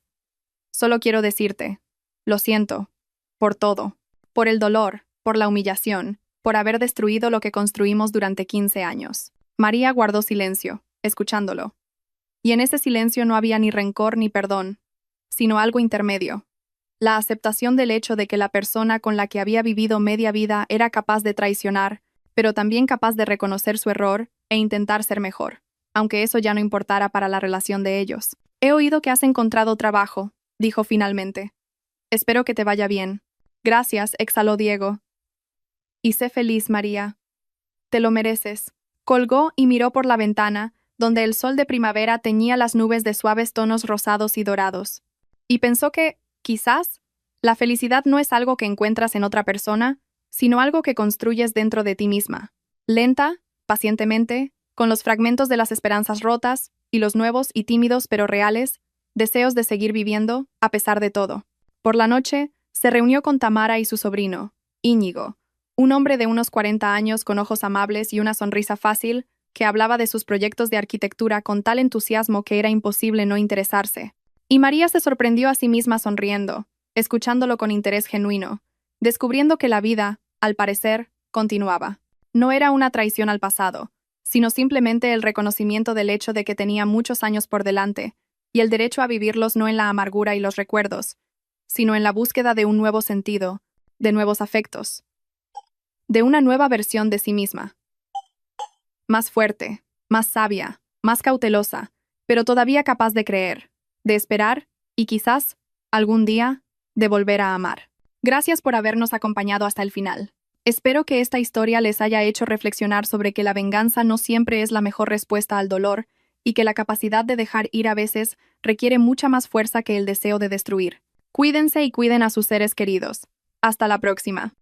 Solo quiero decirte, lo siento, por todo, por el dolor, por la humillación, por haber destruido lo que construimos durante 15 años. María guardó silencio, escuchándolo. Y en ese silencio no había ni rencor ni perdón, sino algo intermedio. La aceptación del hecho de que la persona con la que había vivido media vida era capaz de traicionar, pero también capaz de reconocer su error e intentar ser mejor, aunque eso ya no importara para la relación de ellos. He oído que has encontrado trabajo, dijo finalmente. Espero que te vaya bien. Gracias, exhaló Diego. Y sé feliz, María. Te lo mereces. Colgó y miró por la ventana, donde el sol de primavera teñía las nubes de suaves tonos rosados y dorados. Y pensó que, quizás, la felicidad no es algo que encuentras en otra persona, sino algo que construyes dentro de ti misma. Lenta, pacientemente, con los fragmentos de las esperanzas rotas y los nuevos y tímidos pero reales deseos de seguir viviendo, a pesar de todo. Por la noche, se reunió con Tamara y su sobrino, Íñigo, un hombre de unos 40 años con ojos amables y una sonrisa fácil, que hablaba de sus proyectos de arquitectura con tal entusiasmo que era imposible no interesarse. Y María se sorprendió a sí misma sonriendo, escuchándolo con interés genuino, descubriendo que la vida, al parecer, continuaba. No era una traición al pasado, sino simplemente el reconocimiento del hecho de que tenía muchos años por delante, y el derecho a vivirlos no en la amargura y los recuerdos, sino en la búsqueda de un nuevo sentido, de nuevos afectos, de una nueva versión de sí misma. Más fuerte, más sabia, más cautelosa, pero todavía capaz de creer, de esperar y quizás, algún día, de volver a amar. Gracias por habernos acompañado hasta el final. Espero que esta historia les haya hecho reflexionar sobre que la venganza no siempre es la mejor respuesta al dolor y que la capacidad de dejar ir a veces requiere mucha más fuerza que el deseo de destruir. Cuídense y cuiden a sus seres queridos. Hasta la próxima.